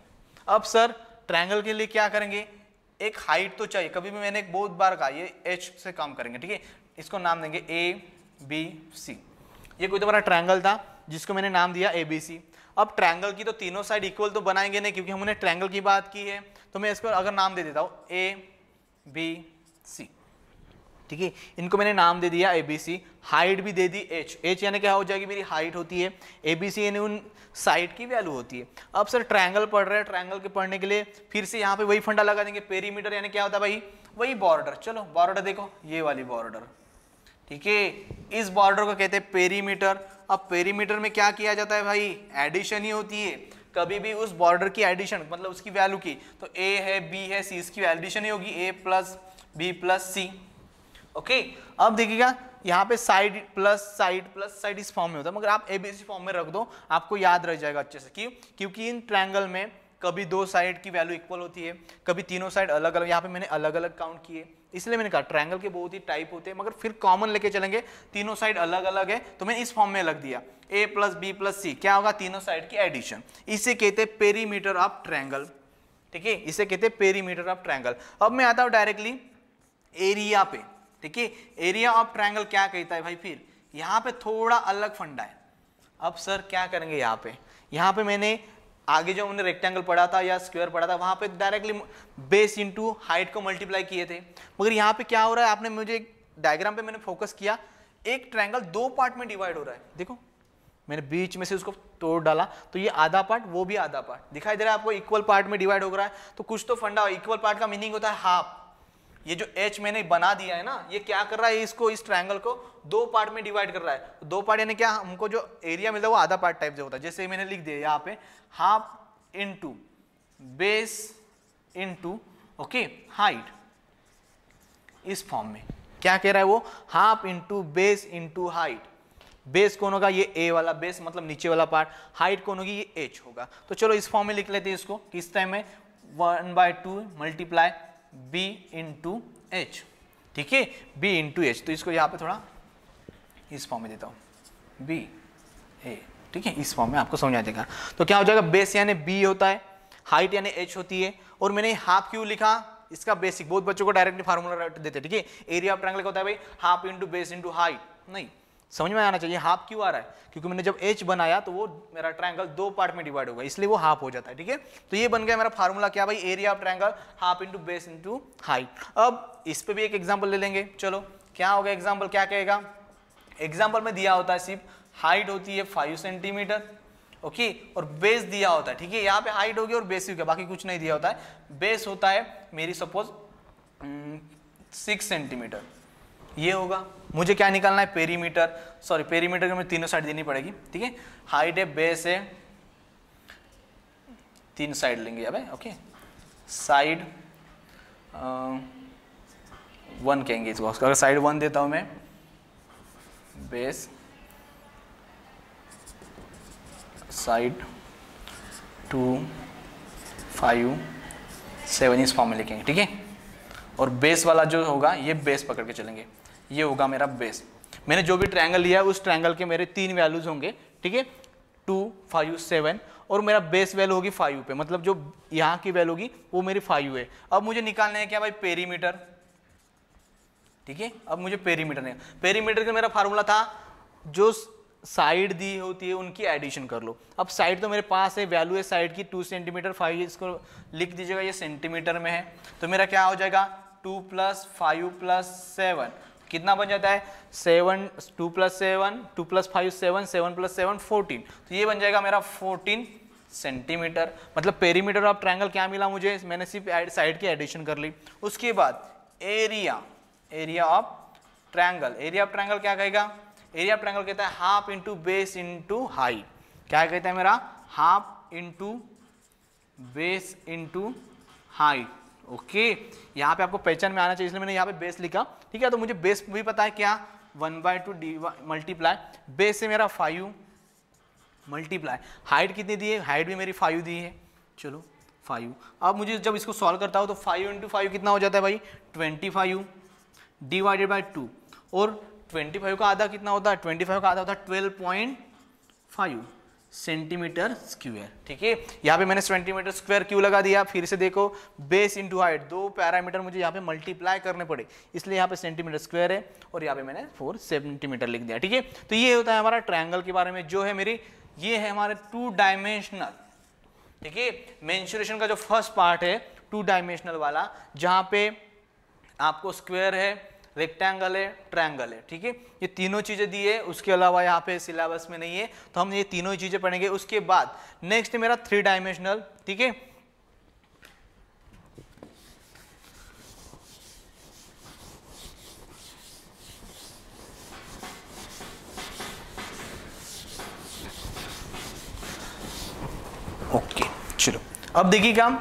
अब सर ट्रायंगल के लिए क्या करेंगे, एक हाइट तो चाहिए, कभी भी मैंने एक बहुत बार कहा ये एच से काम करेंगे, ठीक है। इसको नाम देंगे ए बी सी, ये कोई तो बड़ा ट्रायंगल था जिसको मैंने नाम दिया ए बी सी। अब ट्रायंगल की तो तीनों साइड इक्वल तो बनाएंगे नहीं क्योंकि हमने ट्रायंगल की बात की है, तो मैं इसको अगर नाम दे देता हूँ ए बी सी, ठीक है, इनको मैंने नाम दे दिया ए बी सी, हाइट भी दे दी एच, एच यानी क्या हो जाएगी मेरी हाइट होती है, ए बी सी यानी उन साइड की वैल्यू होती है। अब सर ट्रायंगल पढ़ रहे हैं, ट्रायंगल के पढ़ने के लिए फिर से यहाँ पे वही फंडा लगा देंगे, पेरीमीटर यानी क्या होता है भाई, वही बॉर्डर। चलो बॉर्डर देखो, ये वाली बॉर्डर, ठीक है, इस बॉर्डर को कहते हैं पेरीमीटर। अब पेरीमीटर में क्या किया जाता है भाई, एडिशन ही होती है, कभी भी उस बॉर्डर की एडिशन मतलब उसकी वैल्यू की, तो ए है बी है सी, इसकी एडिशन ही होगी ए प्लस बी प्लस सी, ओके। अब देखिएगा यहाँ पे साइड प्लस साइड इस फॉर्म में होता है, मगर आप एबीसी फॉर्म में रख दो, आपको याद रह जाएगा अच्छे से। क्यों, क्योंकि इन ट्रायंगल में कभी दो साइड की वैल्यू इक्वल होती है, कभी तीनों साइड अलग अलग, यहाँ पे मैंने अलग अलग काउंट किए, इसलिए मैंने कहा ट्रायंगल के बहुत ही टाइप होते हैं, मगर फिर कॉमन लेके चलेंगे, तीनों साइड अलग अलग है तो मैंने इस फॉर्म में लग दिया ए प्लस बी प्लस सी, क्या होगा, तीनों साइड की एडिशन, इसे कहते हैं पेरीमीटर ऑफ ट्रायंगल, ठीक है, इसे कहते हैं पेरीमीटर ऑफ ट्रायंगल। अब मैं आता हूँ डायरेक्टली एरिया पे, ठीक है, एरिया ऑफ ट्रायंगल क्या कहता है भाई, फिर यहाँ पे थोड़ा अलग फंडा है। अब सर क्या करेंगे, यहाँ पे मैंने आगे जो हमने रेक्टेंगल पढ़ा था या स्क्वायर पढ़ा था वहां पे डायरेक्टली बेस इनटू हाइट को मल्टीप्लाई किए थे, मगर यहाँ पे क्या हो रहा है, आपने मुझे डायग्राम पे मैंने फोकस किया, एक ट्रायंगल दो पार्ट में डिवाइड हो रहा है, देखो मैंने बीच में से उसको तोड़ डाला तो ये आधा पार्ट वो भी आधा पार्ट दिखाई दे रहा है आपको, इक्वल पार्ट में डिवाइड हो रहा है, तो कुछ तो फंडा, इक्वल पार्ट का मीनिंग होता है हाफ। ये जो एच मैंने बना दिया है ना, ये क्या कर रहा है, इसको इस ट्रायंगल को दो पार्ट में डिवाइड कर रहा है, दो पार्ट यानी क्या, हमको जो एरिया मिलता है वो आधा पार्ट टाइप से होता है, जैसे मैंने लिख दिया यहाँ पे half into base into okay height, इस फॉर्म में क्या कह रहा है वो, half into base into height. Base कौन होगा, ये ए वाला बेस मतलब नीचे वाला पार्ट, हाइट कौन होगी, ये एच होगा। तो चलो इस फॉर्म में लिख लेते हैं इसको, किस टाइम में 1/2 मल्टीप्लाई बी इंटू एच, ठीक है, बी इंटू एच, तो इसको यहाँ पे थोड़ा इस फॉर्म में देता हूँ, बी ए ठीक है, इस फॉर्म में आपको समझ आ जाएगा। तो क्या हो जाएगा, बेस यानी बी होता है, हाइट यानी एच होती है, और मैंने हाफ क्यों लिखा, इसका बेसिक बहुत बच्चों को डायरेक्टली फार्मूला देते, ठीक है। एरिया ऑफ ट्रायंगल क्या होता है भाई, half into base into height, नहीं समझ में आना चाहिए हाफ क्यों आ रहा है, क्योंकि मैंने जब एच बनाया तो वो मेरा ट्रायंगल दो पार्ट में डिवाइड होगा, इसलिए वो हाफ हो जाता है, ठीक है। तो ये बन गया मेरा फार्मूला क्या भाई, area of triangle half into base into height. अब इस पे भी एक एग्जाम्पल ले लेंगे, चलो क्या होगा एग्जाम्पल, क्या कहेगा, एग्जाम्पल में दिया होता है सिर्फ हाइट होती है 5 सेंटीमीटर, ओके, और बेस दिया होता है, ठीक है। यहाँ पे हाइट होगी और बेस होगा, बाकी कुछ नहीं दिया होता है। बेस होता है मेरी सपोज 6 सेंटीमीटर, ये होगा। मुझे क्या निकालना है, पेरीमीटर, सॉरी पेरीमीटर में तीनों साइड देनी पड़ेगी, ठीक है। हाइट है, बेस है, तीन साइड लेंगे यहाँ पे, ओके। साइड 1 कहेंगे इसको, अगर साइड 1 देता हूं मैं, बेस साइड 2 5 7 इस फॉर्म में लिखेंगे, ठीक है। और बेस वाला जो होगा ये बेस पकड़ के चलेंगे, ये होगा मेरा बेस। मैंने जो भी ट्रायंगल लिया है उस ट्रायंगल के मेरे 3 वैल्यूज होंगे, ठीक है, 2 5 7, और मेरा बेस वैल्यू होगी 5 पे, मतलब जो यहाँ की वैल्यू होगी वो मेरी 5 है। अब मुझे निकालना है क्या भाई, पेरीमीटर, ठीक है। अब मुझे पेरीमीटर नहीं, पेरीमीटर का मेरा फार्मूला था जो साइड दी होती है उनकी एडिशन कर लो। अब साइड तो मेरे पास है, वैल्यू है साइड की 2 सेंटीमीटर, 5 इसको लिख दीजिएगा, ये सेंटीमीटर में है, तो मेरा क्या हो जाएगा 2 + 5 + 7 कितना बन जाता है 7, 2 + 7 2 + 5 7 7 + 7 14, तो ये बन जाएगा मेरा 14 सेंटीमीटर। मतलब पेरीमीटर ऑफ ट्रायंगल क्या मिला मुझे, मैंने सिर्फ साइड की एडिशन कर ली। उसके बाद area of triangle, area of triangle क्या कहेगा, एरिया ऑफ ट्रायंगल कहता है half into base into height, क्या कहता है मेरा, half into base into height, okay. यहाँ पे आपको पहचान में आना चाहिए, इसलिए मैंने यहाँ पे बेस लिखा, ठीक है। तो मुझे बेस भी पता है क्या, 1/2 डी मल्टीप्लाई बेस से मेरा 5 मल्टीप्लाई हाइट कितनी दी है, हाइट भी मेरी 5 दी है, चलो 5। अब मुझे जब इसको सॉल्व करता हूँ तो 5 × 5 कितना हो जाता है भाई 25 डिवाइडेड बाई 2, और 25 का आधा कितना होता है, 25 का आधा होता है 12.5 सेंटीमीटर स्क्वायर, ठीक है। यहाँ पे मैंने सेंटीमीटर स्क्वायर क्यों लगा दिया, फिर से देखो बेस इंटू हाइट, दो पैरामीटर मुझे यहाँ पे मल्टीप्लाई करने पड़े, इसलिए यहाँ पे सेंटीमीटर स्क्वायर है, और यहाँ पे मैंने 4 सेंटीमीटर लिख दिया, ठीक है। तो ये होता है हमारा ट्रायंगल के बारे में, जो है मेरी, ये है हमारे 2 डायमेंशनल, ठीक है। मेंसुरेशन का जो फर्स्ट पार्ट है 2 डायमेंशनल वाला, जहाँ पे आपको स्क्वायर है, रेक्टेंगल है, ट्रायंगल है, ठीक है। ये तीनों चीजें दी है, उसके अलावा यहाँ पे सिलेबस में नहीं है, तो हम ये तीनों ही चीजें पढ़ेंगे। उसके बाद नेक्स्ट मेरा 3 डायमेंशनल, ठीक है। ओके चलो, अब देखिए काम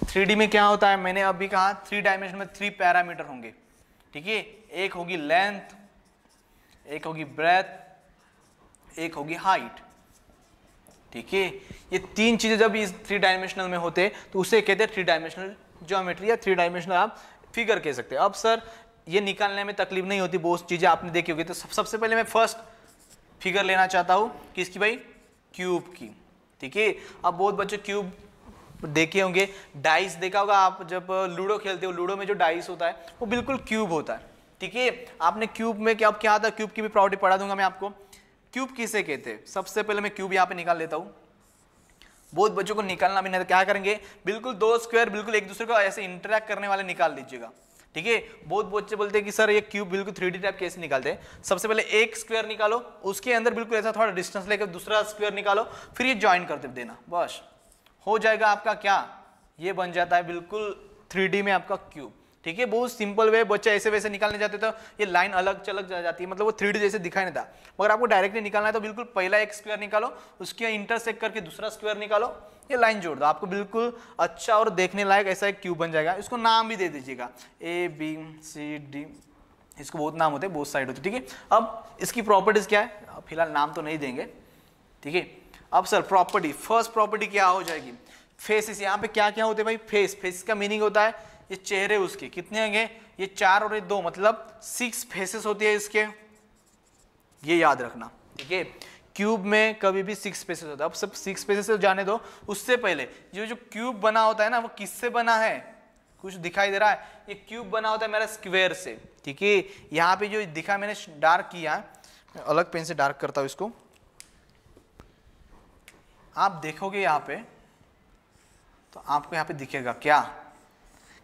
3D में क्या होता है, मैंने अभी कहा 3 डायमेंशन में 3 पैरामीटर होंगे, ठीक है। एक होगी लेंथ, एक होगी ब्रेथ, एक होगी हाइट, ठीक है। ये 3 चीजें जब इस 3 डायमेंशनल में होते तो उसे कहते हैं 3 डायमेंशनल ज्योमेट्री या 3 डायमेंशनल आप फिगर कह सकते हैं। अब सर ये निकालने में तकलीफ नहीं होती, बहुत चीजें आपने देखी होगी, तो सबसे पहले मैं फर्स्ट फिगर लेना चाहता हूं किसकी भाई, क्यूब की, ठीक है। अब बहुत बच्चे क्यूब देखे होंगे, डाइस देखा होगा आप, जब लूडो खेलते हो, लूडो में जो डाइस होता है वो बिल्कुल क्यूब होता है, ठीक है। आपने क्यूब में क्या, अब क्या आता है, क्यूब की भी प्रॉपर्टी पढ़ा दूंगा मैं आपको। क्यूब किसे कहते हैं, सबसे पहले मैं क्यूब यहाँ पे निकाल लेता हूँ, बहुत बच्चों को निकालना भी नहीं, क्या करेंगे, बिल्कुल 2 स्क्वायर बिल्कुल एक दूसरे को ऐसे इंटरेक्ट करने वाले निकाल लीजिएगा, ठीक है। बहुत बच्चे बोलते हैं कि सर ये क्यूब बिल्कुल 3D टाइप कैसे निकालते हैं। सबसे पहले एक स्क्वायर निकालो, उसके अंदर बिल्कुल ऐसा थोड़ा डिस्टेंस लेकर दूसरा स्क्वायर निकालो, फिर ये ज्वाइन करते देना, बस हो जाएगा आपका क्या, ये बन जाता है बिल्कुल 3D में आपका क्यूब, ठीक है। बहुत सिंपल वे, बच्चे ऐसे वैसे निकालने जाते तो ये लाइन अलग चलग जाती है, मतलब वो 3D जैसे दिखाई नहीं था। मगर आपको डायरेक्टली निकालना है तो बिल्कुल पहला एक स्क्वायर निकालो, उसके इंटरसेक्ट करके दूसरा स्क्वायर निकालो, ये लाइन जोड़ दो, आपको बिल्कुल अच्छा और देखने लायक ऐसा एक क्यूब बन जाएगा। इसको नाम भी दे दीजिएगा ABCD, इसको बहुत नाम होते हैं, बहुत साइड होती है, ठीक है। अब इसकी प्रॉपर्टीज क्या है, फिलहाल नाम तो नहीं देंगे, ठीक है। अब सर प्रॉपर्टी, फर्स्ट प्रॉपर्टी क्या हो जाएगी, फेसेस। यहाँ पे क्या क्या होते हैं भाई, फेस का मीनिंग होता है ये चेहरे उसके कितने होंगे, ये 4 और ये 2, मतलब 6 फेसेस होती है इसके, ये याद रखना, ठीक है। क्यूब में कभी भी 6 स्पेसेस होता है। अब सब 6 स्पेसेस से जाने दो, उससे पहले जो क्यूब बना होता है ना, वो किससे बना है, कुछ दिखाई दे रहा है? ये क्यूब बना होता है मेरा स्क्वायर से, ठीक है। यहाँ पे जो दिखा मैंने डार्क किया, मैं अलग पेन से डार्क करता हूँ इसको। आप देखोगे यहाँ पे तो आपको यहाँ पे दिखेगा क्या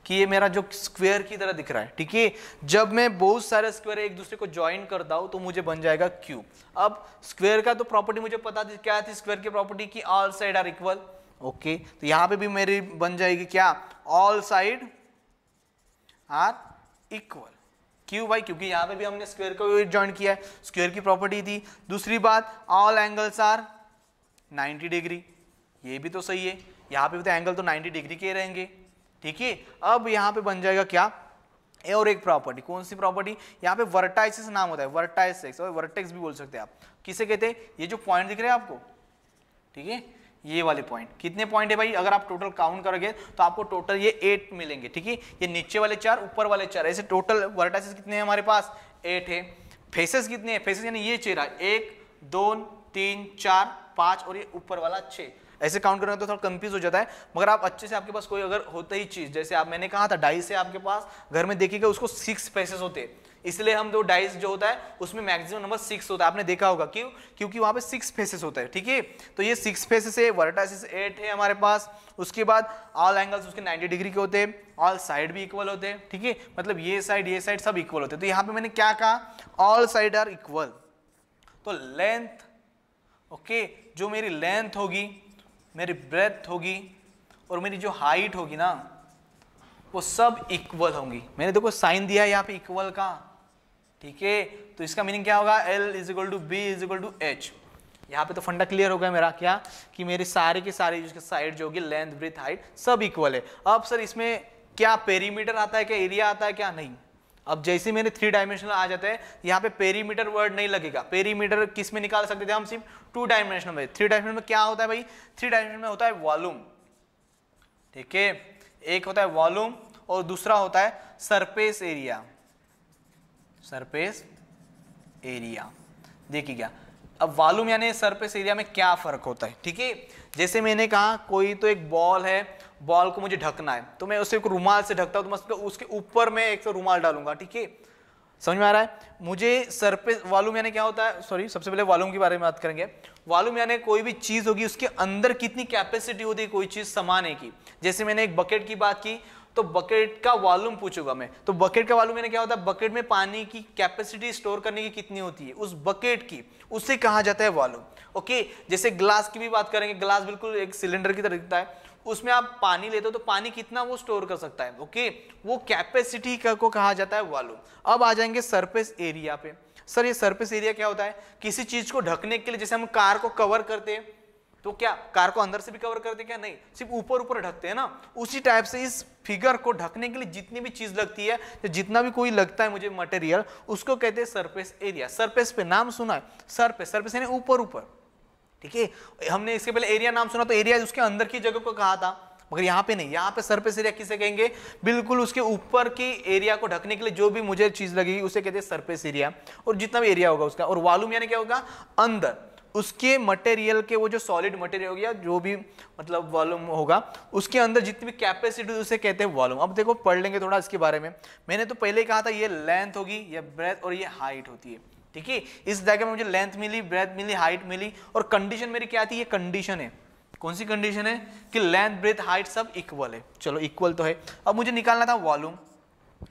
कि ये मेरा जो स्क्वायर की तरह दिख रहा है, ठीक है। जब मैं बहुत सारे स्क्वायर एक दूसरे को ज्वाइन करता हूं तो मुझे बन जाएगा क्यूब। अब स्क्वायर का तो प्रॉपर्टी मुझे पता थी, क्या थी स्क्वायर की प्रॉपर्टी की? All side are equal, okay. तो यहां पे भी मेरी बन जाएगी क्या? ऑल साइड आर इक्वल, क्यों भाई? क्योंकि यहां पे भी हमने स्क्वायर को ज्वाइन किया है, स्क्वायर की प्रॉपर्टी थी। दूसरी बात, ऑल एंगल्स आर 90 डिग्री, ये भी तो सही है। यहाँ पे भी तो एंगल तो 90 डिग्री के रहेंगे, ठीक है। अब यहाँ पे बन जाएगा क्या? और एक प्रॉपर्टी, कौन सी प्रॉपर्टी? यहाँ पे वर्टाइसिस नाम होता है, वर्टाइसिस और वर्टेक्स भी बोल सकते हैं आप। किसे कहते हैं? ये जो पॉइंट दिख रहे हैं आपको, ठीक है, ये वाले पॉइंट। कितने पॉइंट है भाई? अगर आप टोटल काउंट करोगे तो आपको टोटल ये 8 मिलेंगे, ठीक है। ये नीचे वाले 4, ऊपर वाले 4, ऐसे टोटल वर्टाइसिस कितने हैं हमारे पास? 8 है। फेसेस कितने हैं? फेसेस यानी ये चेहरा 1 2 3 4 5 और ये ऊपर वाला 6। ऐसे काउंट करेंगे तो थोड़ा कंफ्यूज हो जाता है, मगर आप अच्छे से, आपके पास कोई अगर होता ही चीज, जैसे आप मैंने कहा था डाइस है आपके पास घर में, देखिएगा उसको 6 फेसेस होते हैं, इसलिए हम दो डाइस जो होता है उसमें मैक्सिमम नंबर 6 होता है। आपने देखा होगा, क्यों? क्योंकि वहां पे 6 फेसेस होता है, ठीक है। तो ये 6 फेसेस है, वर्टाइसिस 8 है हमारे पास। उसके बाद ऑल एंगल्स उसके 90 डिग्री के होते हैं, ऑल साइड भी इक्वल होते हैं, ठीक है। मतलब ये साइड सब इक्वल होते हैं। तो यहाँ पे मैंने क्या कहा? All side are equal. तो लेंथ, ओके, जो मेरी लेंथ होगी, मेरी ब्रेथ होगी और मेरी जो हाइट होगी ना, वो सब इक्वल होंगी। मैंने देखो साइन दिया है यहाँ पे इक्वल का, ठीक है। तो इसका मीनिंग क्या होगा? L = B = H। यहाँ पे तो फंडा क्लियर हो गया मेरा, क्या कि मेरी सारे की सारी जिसके साइड जो होगी, लेंथ ब्रेथ हाइट सब इक्वल है। अब सर इसमें क्या पेरीमीटर आता है, क्या एरिया आता है, क्या? नहीं। अब जैसे मेरे 3 डायमेंशनल आ जाते हैं, यहाँ पे पेरीमीटर वर्ड नहीं लगेगा। पेरीमीटर किस में निकाल सकते थे हम? सिर्फ 2 डायमेंशनल में। 3 डायमेंशनल में क्या होता है भाई? 3 डायमेंशनल में होता है वॉल्यूम, ठीक है। एक होता है वॉल्यूम और दूसरा होता है सरफेस एरिया। सरफेस एरिया, देखिए क्या, अब वॉल्यूम यानी सरफेस एरिया में क्या फर्क होता है, ठीक है। जैसे मैंने कहा कोई तो एक बॉल है, बॉल को मुझे ढकना है, तो मैं उसे एक रुमाल से ढकता हूं, तो उसके ऊपर मैं एक रुमाल डालूंगा, ठीक है। समझ में आ रहा है? मुझे सरफेस वॉल्यूम यानी क्या होता है? सॉरी, सबसे पहले वॉल्यूम के बारे में बात करेंगे। वॉल्यूम यानी कोई भी चीज होगी उसके अंदर कितनी कैपेसिटी होती है कोई चीज समाने की। जैसे मैंने एक बकेट की बात की, तो बकेट का वॉल्यूम पूछूंगा मैं, तो बकेट का वॉल्यूम यानी क्या होता है? बकेट में पानी की कैपेसिटी स्टोर करने की कितनी होती है उस बकेट की, उसे कहा जाता है वॉल्यूम, ओके। जैसे ग्लास की भी बात करेंगे, ग्लास बिल्कुल एक सिलेंडर की तरह दिखता है, उसमें आप पानी लेते हो तो पानी कितना वो स्टोर कर सकता है, ओके। वो कैपेसिटी को कहा जाता है वॉल्यूम। अब आ जाएंगे सरफेस एरिया पे। सर ये सरफेस एरिया क्या होता है? किसी चीज को ढकने के लिए, जैसे हम कार को कवर करते हैं, तो क्या कार को अंदर से भी कवर करते हैं? क्या नहीं, सिर्फ ऊपर ऊपर ढकते हैं ना। उसी टाइप से इस फिगर को ढकने के लिए जितनी भी चीज लगती है, जितना भी कोई लगता है मुझे मटेरियल, उसको कहते हैं सरफेस एरिया। सरफेस पे नाम सुना है, सरफेस, सरफेस यानी ऊपर ऊपर, ठीक है। हमने इसके पहले एरिया नाम सुना, तो एरिया उसके अंदर की जगह को कहा था, मगर यहाँ पे नहीं। यहाँ पे सरफेस एरिया किसे कहेंगे? बिल्कुल उसके ऊपर की एरिया को ढकने के लिए जो भी मुझे चीज लगेगी उसे कहते हैं सरफेस एरिया, और जितना भी एरिया होगा उसका। और वॉल्यूम यानी क्या होगा? अंदर उसके मटेरियल के, वो जो सॉलिड मटेरियल हो गया, जो भी मतलब वॉल्यूम होगा, उसके अंदर जितनी भी कैपेसिटी उसे कहते हैं वॉल्यूम। अब देखो पढ़ लेंगे थोड़ा इसके बारे में। मैंने तो पहले ही कहा था ये लेंथ होगी, ये ब्रेथ और ये हाइट होती है, ठीक है। इस डायग्राम में मुझे लेंथ मिली, ब्रेथ मिली, हाइट मिली, और कंडीशन मेरी क्या थी? ये कंडीशन है। कौन सी कंडीशन है? कि लेंथ ब्रेथ हाइट सब इक्वल है। चलो इक्वल तो है। अब मुझे निकालना था वॉल्यूम।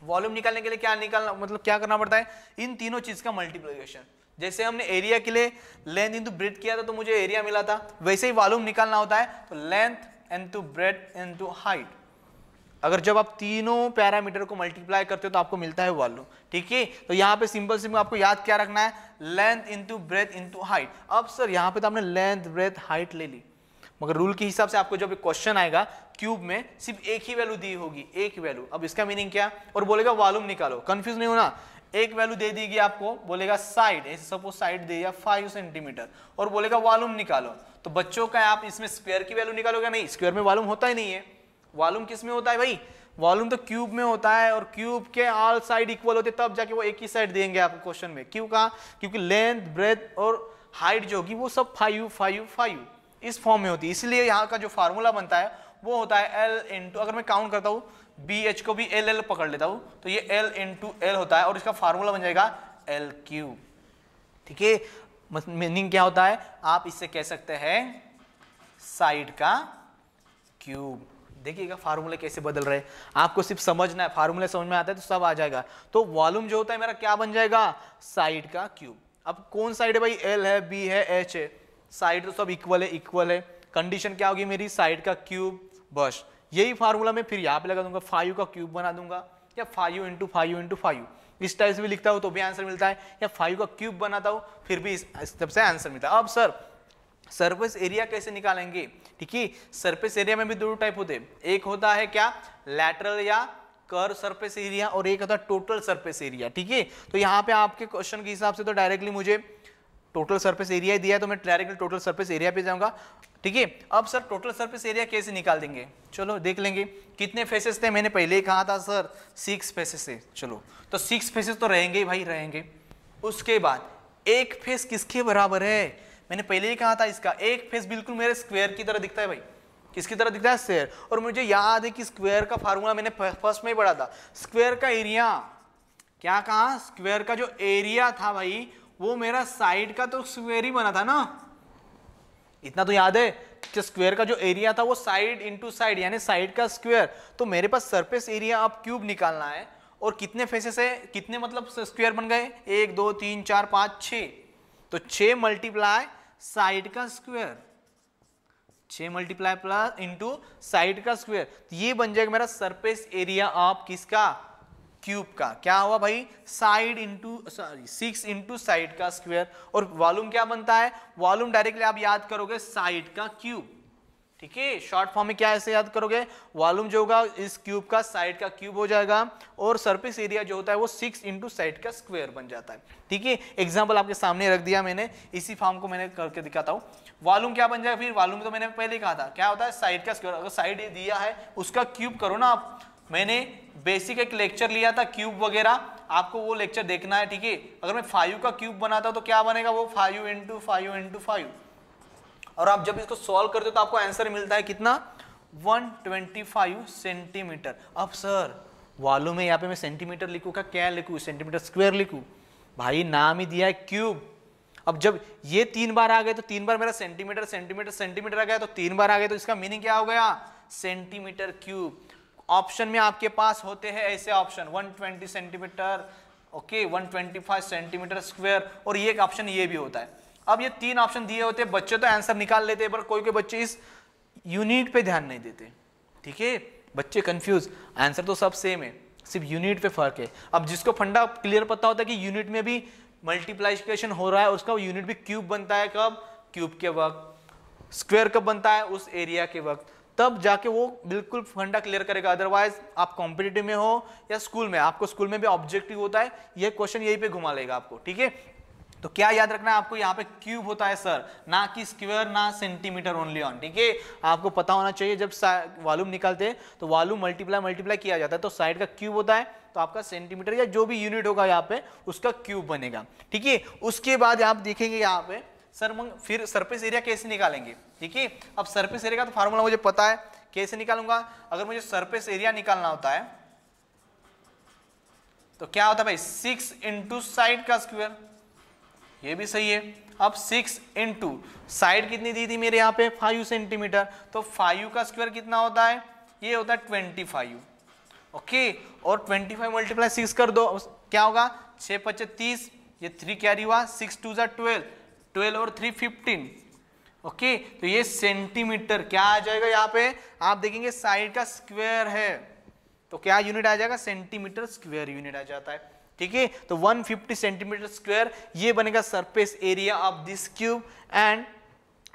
वॉल्यूम निकालने के लिए क्या निकालना, मतलब क्या करना पड़ता है? इन तीनों चीज का मल्टीप्लिकेशन। जैसे हमने एरिया के लिए लेंथ इंटू ब्रेथ किया था तो मुझे एरिया मिला था, वैसे ही वॉल्यूम निकालना होता है, तो length into breath into height. अगर जब आप तीनों पैरामीटर को मल्टीप्लाई करते हो तो आपको मिलता है वॉल्यूम, ठीक है। तो यहाँ पे सिंपल आपको याद क्या रखना है? Length into breath into height. अब सर यहाँ पे तो आपने लेंथ ब्रेथ हाइट ले ली, मगर रूल के हिसाब से आपको जब क्वेश्चन आएगा क्यूब में सिर्फ एक ही वैल्यू दी होगी, एक वैल्यू। अब इसका मीनिंग क्या? और बोलेगा वॉल्यूम निकालो, कंफ्यूज नहीं होना। एक वैल्यू दे देगी आपको, बोलेगा साइड, ऐसे सपोज साइड दे या 5 सेंटीमीटर, और बोलेगा वॉल्यूम निकालो। तो बच्चों का आप इसमें स्क्वायर की वैल्यू निकालोगे? नहीं, स्क्वायर में वॉल्यूम होता ही नहीं है। वॉल्यूम किस में होता है भाई? वॉल्यूम तो क्यूब में होता है और क्यूब के ऑल साइड इक्वल होते तब जाके वो एक ही साइड देंगे आपको क्वेश्चन में। क्यों कहा? क्योंकि लेंथ, ब्रेथ और हाइट जो होगी वो सब 5 5 5 इस फॉर्म में होती है। इसलिए यहाँ का जो फार्मूला बनता है वो होता है L इंटू, अगर मैं काउंट करता हूँ BH को भी LL पकड़ लेता हूँ तो ये L इंटू L होता है और इसका फार्मूला बन जाएगा L क्यूब। ठीक है, मीनिंग क्या होता है? आप इससे कह सकते हैं साइड का क्यूब। देखिएगा फार्मूले कैसे बदल रहे हैं, आपको सिर्फ समझना है, फार्मूले समझ में आता है तो सब आ जाएगा। तो वॉल्यूम जो होता है मेरा क्या बन जाएगा? साइड का क्यूब। अब कौन साइड है भाई? L है, B है, H है, साइड तो सब इक्वल है, इक्वल है। कंडीशन क्या होगी मेरी? साइड का क्यूब। बस यही फार्मूला मैं फिर यहाँ पे लगा दूंगा, 5 का क्यूब बना दूंगा या 5 इंटू 5 इंटू 5 इस टाइप से भी लिखता हूँ तो भी आंसर मिलता है, या 5 का क्यूब बनाता हूँ फिर भी इस स्टेप से आंसर मिलता है। अब सर सरफेस एरिया कैसे निकालेंगे? ठीक है, सरफेस एरिया में भी दो टाइप होते हैं, एक होता है क्या? लैटरल या कर्व सरफेस एरिया, और एक होता है टोटल सरफेस एरिया। ठीक है, तो यहाँ पे आपके क्वेश्चन के हिसाब से तो डायरेक्टली मुझे टोटल सरफेस एरिया ही दिया है तो मैं डायरेक्टली टोटल सरफेस एरिया पे जाऊंगा। ठीक है, अब सर टोटल सरफेस एरिया कैसे निकाल देंगे? चलो देख लेंगे। कितने फेसेस थे? मैंने पहले ही कहा था सर 6 फेसेस थे। चलो तो 6 फेसेस तो रहेंगे ही भाई, रहेंगे। उसके बाद एक फेस किसके बराबर है? मैंने पहले ही कहा था इसका एक फेस बिल्कुल मेरे स्क्वायर की तरह दिखता है भाई। किसकी तरह दिखता है? स्क्वायर। और मुझे याद है कि स्क्वायर का फार्मूला मैंने फर्स्ट में ही पढ़ा था। स्क्वायर का एरिया क्या कहा? स्क्वायर का जो एरिया था भाई वो मेरा साइड का तो स्क्वायर ही बना था ना, इतना तो याद है कि स्क्वायर का जो एरिया था वो साइड इंटू साइड यानी साइड का स्क्वायर। तो मेरे पास सरफेस एरिया अब क्यूब निकालना है और कितने फेसेस है, कितने मतलब स्क्वायर बन गए? 1 2 3 4 5 6, तो 6 मल्टीप्लाई साइड का square, 6 multiply plus into side का स्क्वायर, तो ये बन जाएगा मेरा सरफेस एरिया ऑफ किसका? क्यूब का। क्या हुआ भाई? Side into sorry 6 into side का स्क्वायर। और वॉल्यूम क्या बनता है? वॉल्यूम डायरेक्टली आप याद करोगे साइड का क्यूब। ठीक है, शॉर्ट फॉर्म में क्या ऐसे याद करोगे? वॉल्यूम जो होगा इस क्यूब का साइड का क्यूब हो जाएगा और सरफेस एरिया जो होता है वो 6 इंटू साइड का स्क्वायर बन जाता है। ठीक है, एग्जाम्पल आपके सामने रख दिया मैंने, इसी फॉर्म को मैंने करके दिखाता हूँ। वॉल्यूम क्या बन जाएगा फिर? वॉल्यूम तो मैंने पहले ही कहा था, क्या होता है? साइड का स्क्वायर। अगर साइड दिया है उसका क्यूब करो ना आप। मैंने बेसिक एक लेक्चर लिया था क्यूब वगैरह, आपको वो लेक्चर देखना है। ठीक है, अगर मैं 5 का क्यूब बनाता हूं तो क्या बनेगा? वो 5 इंटू 5 इंटू 5, और आप जब इसको सॉल्व करते हो तो आपको आंसर मिलता है कितना? 125 सेंटीमीटर। अब सर वॉल्यूम में यहाँ पे मैं सेंटीमीटर लिखूँ का क्या लिखूँ? सेंटीमीटर स्क्वायर लिखूँ? भाई नाम ही दिया है क्यूब। अब जब ये 3 बार आ गए तो 3 बार मेरा सेंटीमीटर सेंटीमीटर सेंटीमीटर आ गया, तो 3 बार आ गए तो इसका मीनिंग क्या हो गया? Centimetre cube. ऑप्शन में आपके पास होते हैं ऐसे option 120 centimetre, okay 125 centimetre square, और ये एक ऑप्शन ये भी होता है। अब ये 3 ऑप्शन दिए होते हैं, बच्चे तो आंसर निकाल लेते हैं पर कोई कोई बच्चे इस यूनिट पे ध्यान नहीं देते। ठीक है, बच्चे कंफ्यूज, आंसर तो सब सेम है, सिर्फ यूनिट पे फर्क है। अब जिसको फंडा क्लियर पता होता है कि यूनिट में भी मल्टीप्लिकेशन हो रहा है, उसका यूनिट भी क्यूब बनता है, कब? क्यूब के वक्त। स्क्वायर कब बनता है? उस एरिया के वक्त, तब जाके वो बिल्कुल फंडा क्लियर करेगा। अदरवाइज आप कॉम्पिटिटिव में हो या स्कूल में, आपको स्कूल में भी ऑब्जेक्टिव होता है, ये क्वेश्चन यही पे घुमा लेगा आपको। ठीक है, तो क्या याद रखना है आपको? यहाँ पे क्यूब होता है सर, ना कि स्क्वायर ना सेंटीमीटर ओनली ऑन। ठीक है, आपको पता होना चाहिए जब वॉल्यूम निकालते हैं तो वॉल्यूम मल्टीप्लाई किया जाता है तो साइड का क्यूब होता है, तो आपका सेंटीमीटर या जो भी यूनिट होगा यहाँ पे उसका क्यूब बनेगा। ठीक है, उसके बाद आप देखेंगे यहाँ पे सर फिर सरफेस एरिया कैसे निकालेंगे? ठीक है, अब सरफेस एरिया का तो फार्मूला मुझे पता है, कैसे निकालूंगा? अगर मुझे सरफेस एरिया निकालना होता है तो क्या होता है भाई? 6 इंटू साइड का स्क्वायर, ये भी सही है। अब 6 इंटू साइड कितनी दी थी मेरे यहाँ पे? 5 सेंटीमीटर, तो 5 का स्क्वायर कितना होता है? ये होता है 25। ओके, और 25 मल्टीप्लाई 6 कर दो, क्या होगा? 6 5 30, ये 3 कैरी हुआ, 6 2 12, 12 और 3 15। ओके, तो ये सेंटीमीटर क्या आ जाएगा? यहाँ पे आप देखेंगे साइड का स्क्वायर है तो क्या यूनिट आ जाएगा? सेंटीमीटर स्क्वायर यूनिट आ जाता है। ठीक है, तो 150 सेंटीमीटर स्क्वायर ये बनेगा surface area of this cube, and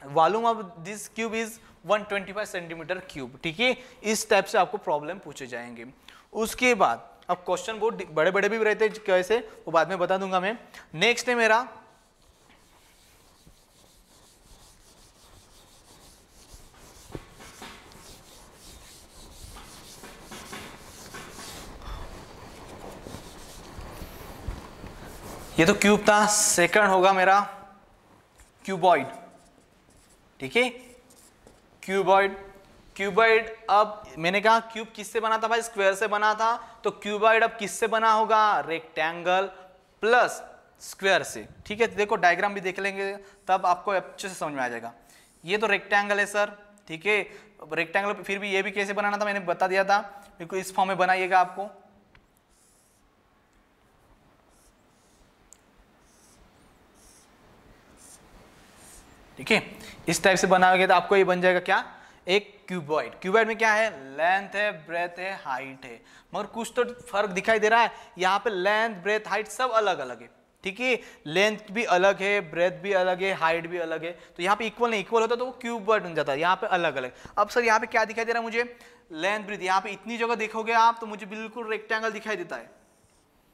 volume of this cube is 125 centimetre cube. ठीक है, इस टाइप से आपको प्रॉब्लम पूछे जाएंगे। उसके बाद अब क्वेश्चन बहुत बड़े बड़े भी रहते हैं, कैसे वो बाद में बता दूंगा मैं। नेक्स्ट है मेरा ये तो क्यूब था, सेकंड होगा मेरा क्यूबॉइड। ठीक है, क्यूबॉइड। क्यूबॉइड, अब मैंने कहा क्यूब किससे बना था भाई, स्क्वायर से बना था, तो क्यूबॉइड अब किससे बना होगा, रेक्टेंगल प्लस स्क्वायर से। ठीक है, देखो डायग्राम भी देख लेंगे तब आपको अच्छे से समझ में आ जाएगा। ये तो रेक्टेंगल है सर, ठीक है, रेक्टेंगल, फिर भी ये भी कैसे बनाना था मैंने बता दिया था, बिल्कुल इस फॉर्म में बनाइएगा आपको। ठीक है, इस टाइप से बनाओगे तो आपको ये बन जाएगा क्या, एक क्यूबॉइड। क्यूबॉइड में क्या है, लेंथ है, ब्रेथ है, हाइट है, मगर कुछ तो फर्क दिखाई दे रहा है। यहाँ पे लेंथ, ब्रेथ, हाइट सब अलग अलग है। ठीक है, लेंथ भी अलग है, ब्रेथ भी अलग है, हाइट भी अलग है, तो यहाँ पे इक्वल नहीं, इक्वल होता तो वो क्यूबॉइड बन जाता है, यहाँ पे अलग अलग। अब सर यहाँ पे क्या दिखाई दे रहा है मुझे, लेंथ, ब्रेथ, यहाँ पे इतनी जगह देखोगे आप तो मुझे बिल्कुल रेक्टेंगल दिखाई देता है,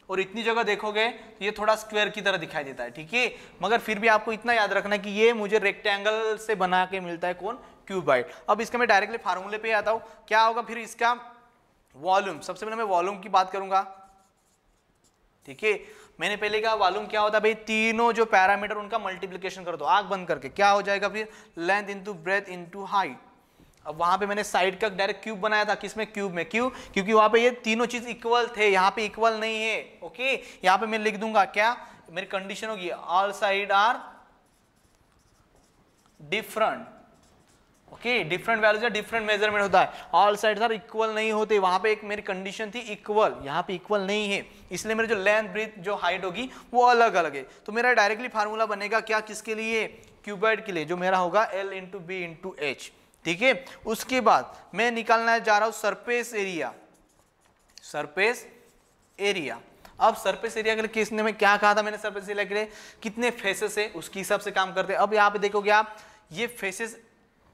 और इतनी जगह देखोगे तो ये थोड़ा स्क्वायर की तरह दिखाई देता है। ठीक है, मगर फिर भी आपको इतना याद रखना है कि ये मुझे रेक्टेंगल से बना के मिलता है, कौन, क्यूबॉइड। अब इसका मैं डायरेक्टली फार्मूले पे आता हूं, क्या होगा फिर इसका वॉल्यूम। सबसे पहले मैं वॉल्यूम की बात करूंगा। ठीक है, मैंने पहले कहा वॉल्यूम क्या होता है भाई, तीनों जो पैरामीटर उनका मल्टीप्लीकेशन कर दो आंख बंद करके, क्या हो जाएगा फिर, length into breath into height. अब वहां पे मैंने साइड का डायरेक्ट क्यूब बनाया था, किसमें, क्यूब में, क्यों, क्योंकि वहां पे ये तीनों चीज इक्वल थे, यहाँ पे इक्वल नहीं है। ओके, यहाँ पे मैं लिख दूंगा क्या, मेरी कंडीशन होगी all side are different. Okay, different values या डिफरेंट मेजरमेंट होता है, ऑल साइड्स आर इक्वल नहीं होते। वहां पे एक मेरी कंडीशन थी इक्वल, यहाँ पे इक्वल नहीं है, इसलिए मेरे जो लेंथ, ब्रेथ, जो हाइट होगी वो अलग अलग है। तो मेरा डायरेक्टली फार्मूला बनेगा क्या, किसके लिए, क्यूबॉइड के लिए, जो मेरा होगा L into B into H. ठीक है, उसके बाद मैं निकालना जा रहा हूं सरफेस एरिया। सरफेस एरिया, अब सरफेस एरिया के लिए किसने में क्या कहा था मैंने, सरफेस एरिया के लिए कितने फेसेस है उसके हिसाब से काम करते हैं। अब यहाँ पे देखोगे आप, ये फेसेस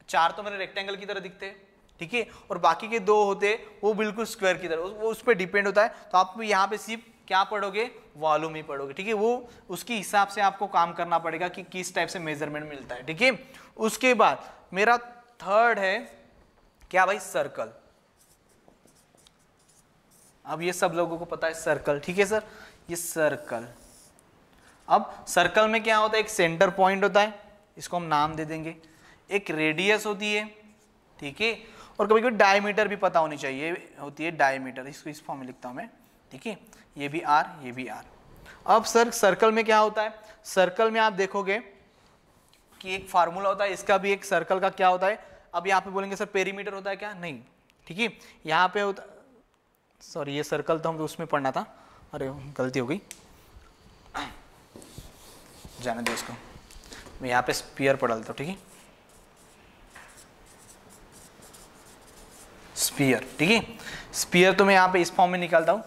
चार तो मेरे रेक्टेंगल की तरह दिखते हैं, ठीक है, और बाकी के दो होते वो बिल्कुल स्क्वायर की तरह, वो उस पर डिपेंड होता है। तो आप यहाँ पे सिर्फ क्या पढ़ोगे, वॉल्यूम ही पढ़ोगे। ठीक है, वो उसके हिसाब से आपको काम करना पड़ेगा कि किस टाइप से मेजरमेंट मिलता है। ठीक है, उसके बाद मेरा थर्ड है क्या भाई, सर्कल। अब ये सब लोगों को पता है सर्कल, ठीक है सर, ये सर्कल। अब सर्कल में क्या होता है, एक सेंटर पॉइंट होता है, इसको हम नाम दे देंगे, एक रेडियस होती है, ठीक है, और कभी कभी डायमीटर भी पता होनी चाहिए, होती है डायमीटर, इसको इस फॉर्म में लिखता हूं मैं। ठीक है, ये भी आर, ये भी आर। अब सर सर्कल में क्या होता है, सर्कल में आप देखोगे कि एक फार्मूला होता है, इसका भी एक सर्कल का क्या होता है। अब यहाँ पे बोलेंगे सर पेरीमीटर होता है क्या, नहीं। ठीक है, यहाँ पे होता, सॉरी ये सर्कल तो हम तो उसमें पढ़ना था, अरे गलती हो गई, जाने दो इसको, मैं यहाँ पे स्फीयर पढ़ा लेता हूँ। ठीक है, स्फीयर, ठीक है, स्फीयर तो मैं यहाँ पे इस फॉर्म में निकालता हूँ।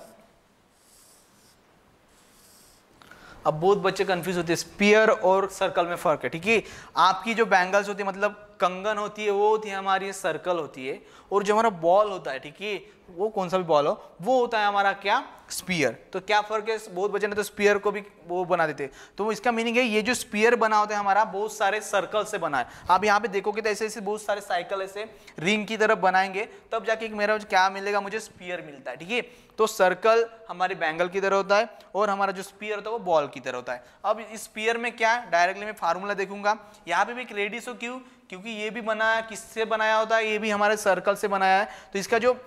अब बहुत बच्चे कंफ्यूज होते हैं, स्फीयर और सर्कल में फर्क है। ठीक है, आपकी जो बैंगल्स होती है, मतलब कंगन होती है, वो होती है हमारी सर्कल होती है, और जो हमारा बॉल होता है, ठीक है, वो कौन सा भी बॉल हो, वो होता है हमारा क्या, स्फीयर। तो क्या फर्क है, बहुत बच्चे ने तो स्फीयर को भी वो बना देते, तो इसका मीनिंग है ये जो स्फीयर बना होता है हमारा बहुत सारे सर्कल से बना है। आप यहाँ पे देखोगे तो ऐसे ऐसे बहुत सारे साइकिल ऐसे रिंग की तरफ बनाएंगे, तब जाके एक मेरा क्या मिलेगा, मुझे स्फीयर मिलता है। ठीक है, तो सर्कल हमारे बैंगल की तरह होता है, और हमारा जो स्फीयर होता है वो बॉल की तरह होता है। अब इस स्फीयर में क्या, डायरेक्टली मैं फार्मूला देखूंगा, यहाँ पे भी एक रेडियस हो, क्यों, क्योंकि ये भी बनाया किससे बनाया होता है, ये भी हमारे सर्कल से बनाया है, तो इसका जो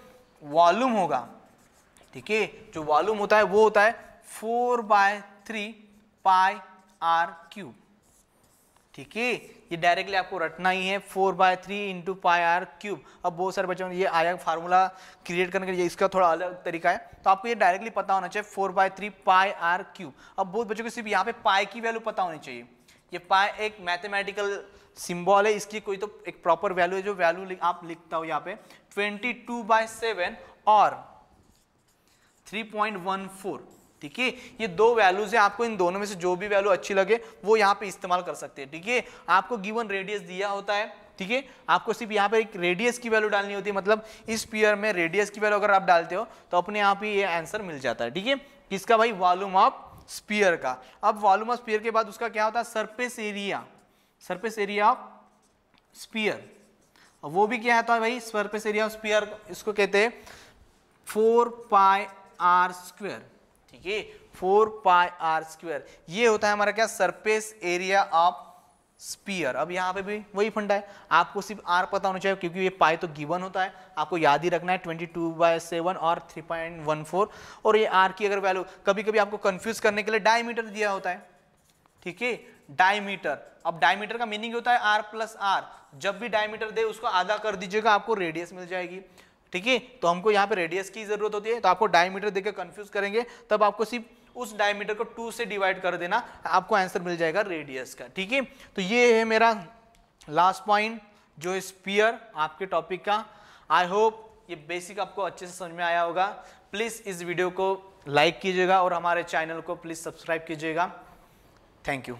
वॉल्यूम होगा, ठीक है, जो वॉल्यूम होता है वो होता है 4/3 पाई आर क्यूब। ठीक है, ये डायरेक्टली आपको रटना ही है, 4/3 इंटू पाई आर क्यूब। अब बहुत सारे बच्चों ने ये आया फार्मूला क्रिएट करने के लिए, इसका थोड़ा अलग तरीका है, तो आपको ये डायरेक्टली पता होना चाहिए 4/3 पाई आर क्यूब। अब बहुत बच्चों को सिर्फ यहाँ पे पाई की वैल्यू पता होनी चाहिए, ये पाई एक मैथमेटिकल सिंबल है, इसकी कोई तो एक प्रॉपर वैल्यू है, जो वैल्यू आप लिखता हो यहाँ पे 22/7 और 3.14। ठीक है, ये दो वैल्यूज है, आपको इन दोनों में से जो भी वैल्यू अच्छी लगे वो यहाँ पे इस्तेमाल कर सकते हैं। ठीक है, आपको गिवन रेडियस दिया होता है, ठीक है, आपको सिर्फ यहाँ पे एक रेडियस की वैल्यू डालनी होती है, मतलब इस स्फीयर में रेडियस की वैल्यू अगर आप डालते हो तो अपने आप ही ये आंसर मिल जाता है। ठीक है, किसका भाई, वॉल्यूम ऑफ स्फीयर का। अब वॉल्यूम ऑफ स्फीयर के बाद उसका क्या होता है, surface area, surface area of sphere, वो भी क्या आता है भाई, सरफेस एरिया ऑफ स्फीयर, इसको कहते हैं 4 पाई आर स्क्वायर। ठीक है, 4πr²। ये होता है हमारा क्या, सरफेस एरिया ऑफ स्पीयर। अब यहाँ पे भी वही फंडा है, आपको सिर्फ आर पता होना चाहिए, क्योंकि ये पाई तो गिवन होता है, आपको याद ही रखना है 22/7 और 3.14। और ये आर की अगर वैल्यू, कभी कभी आपको कंफ्यूज करने के लिए डायमीटर दिया होता है, ठीक है, डायमीटर। अब डायमीटर का मीनिंग होता है आर प्लस आर, जब भी डायमीटर दे उसको आधा कर दीजिएगा, आपको रेडियस मिल जाएगी, ठीक है। तो हमको यहाँ पे रेडियस की जरूरत होती है, तो आपको डायमीटर देकर कंफ्यूज करेंगे, तब आपको सिर्फ उस डायमीटर को 2 से डिवाइड कर देना, आपको आंसर मिल जाएगा रेडियस का, ठीक है। तो ये है मेरा लास्ट पॉइंट जो स्फीयर आपके टॉपिक का। आई होप ये बेसिक आपको अच्छे से समझ में आया होगा। प्लीज इस वीडियो को लाइक कीजिएगा और हमारे चैनल को प्लीज सब्सक्राइब कीजिएगा। Thank you.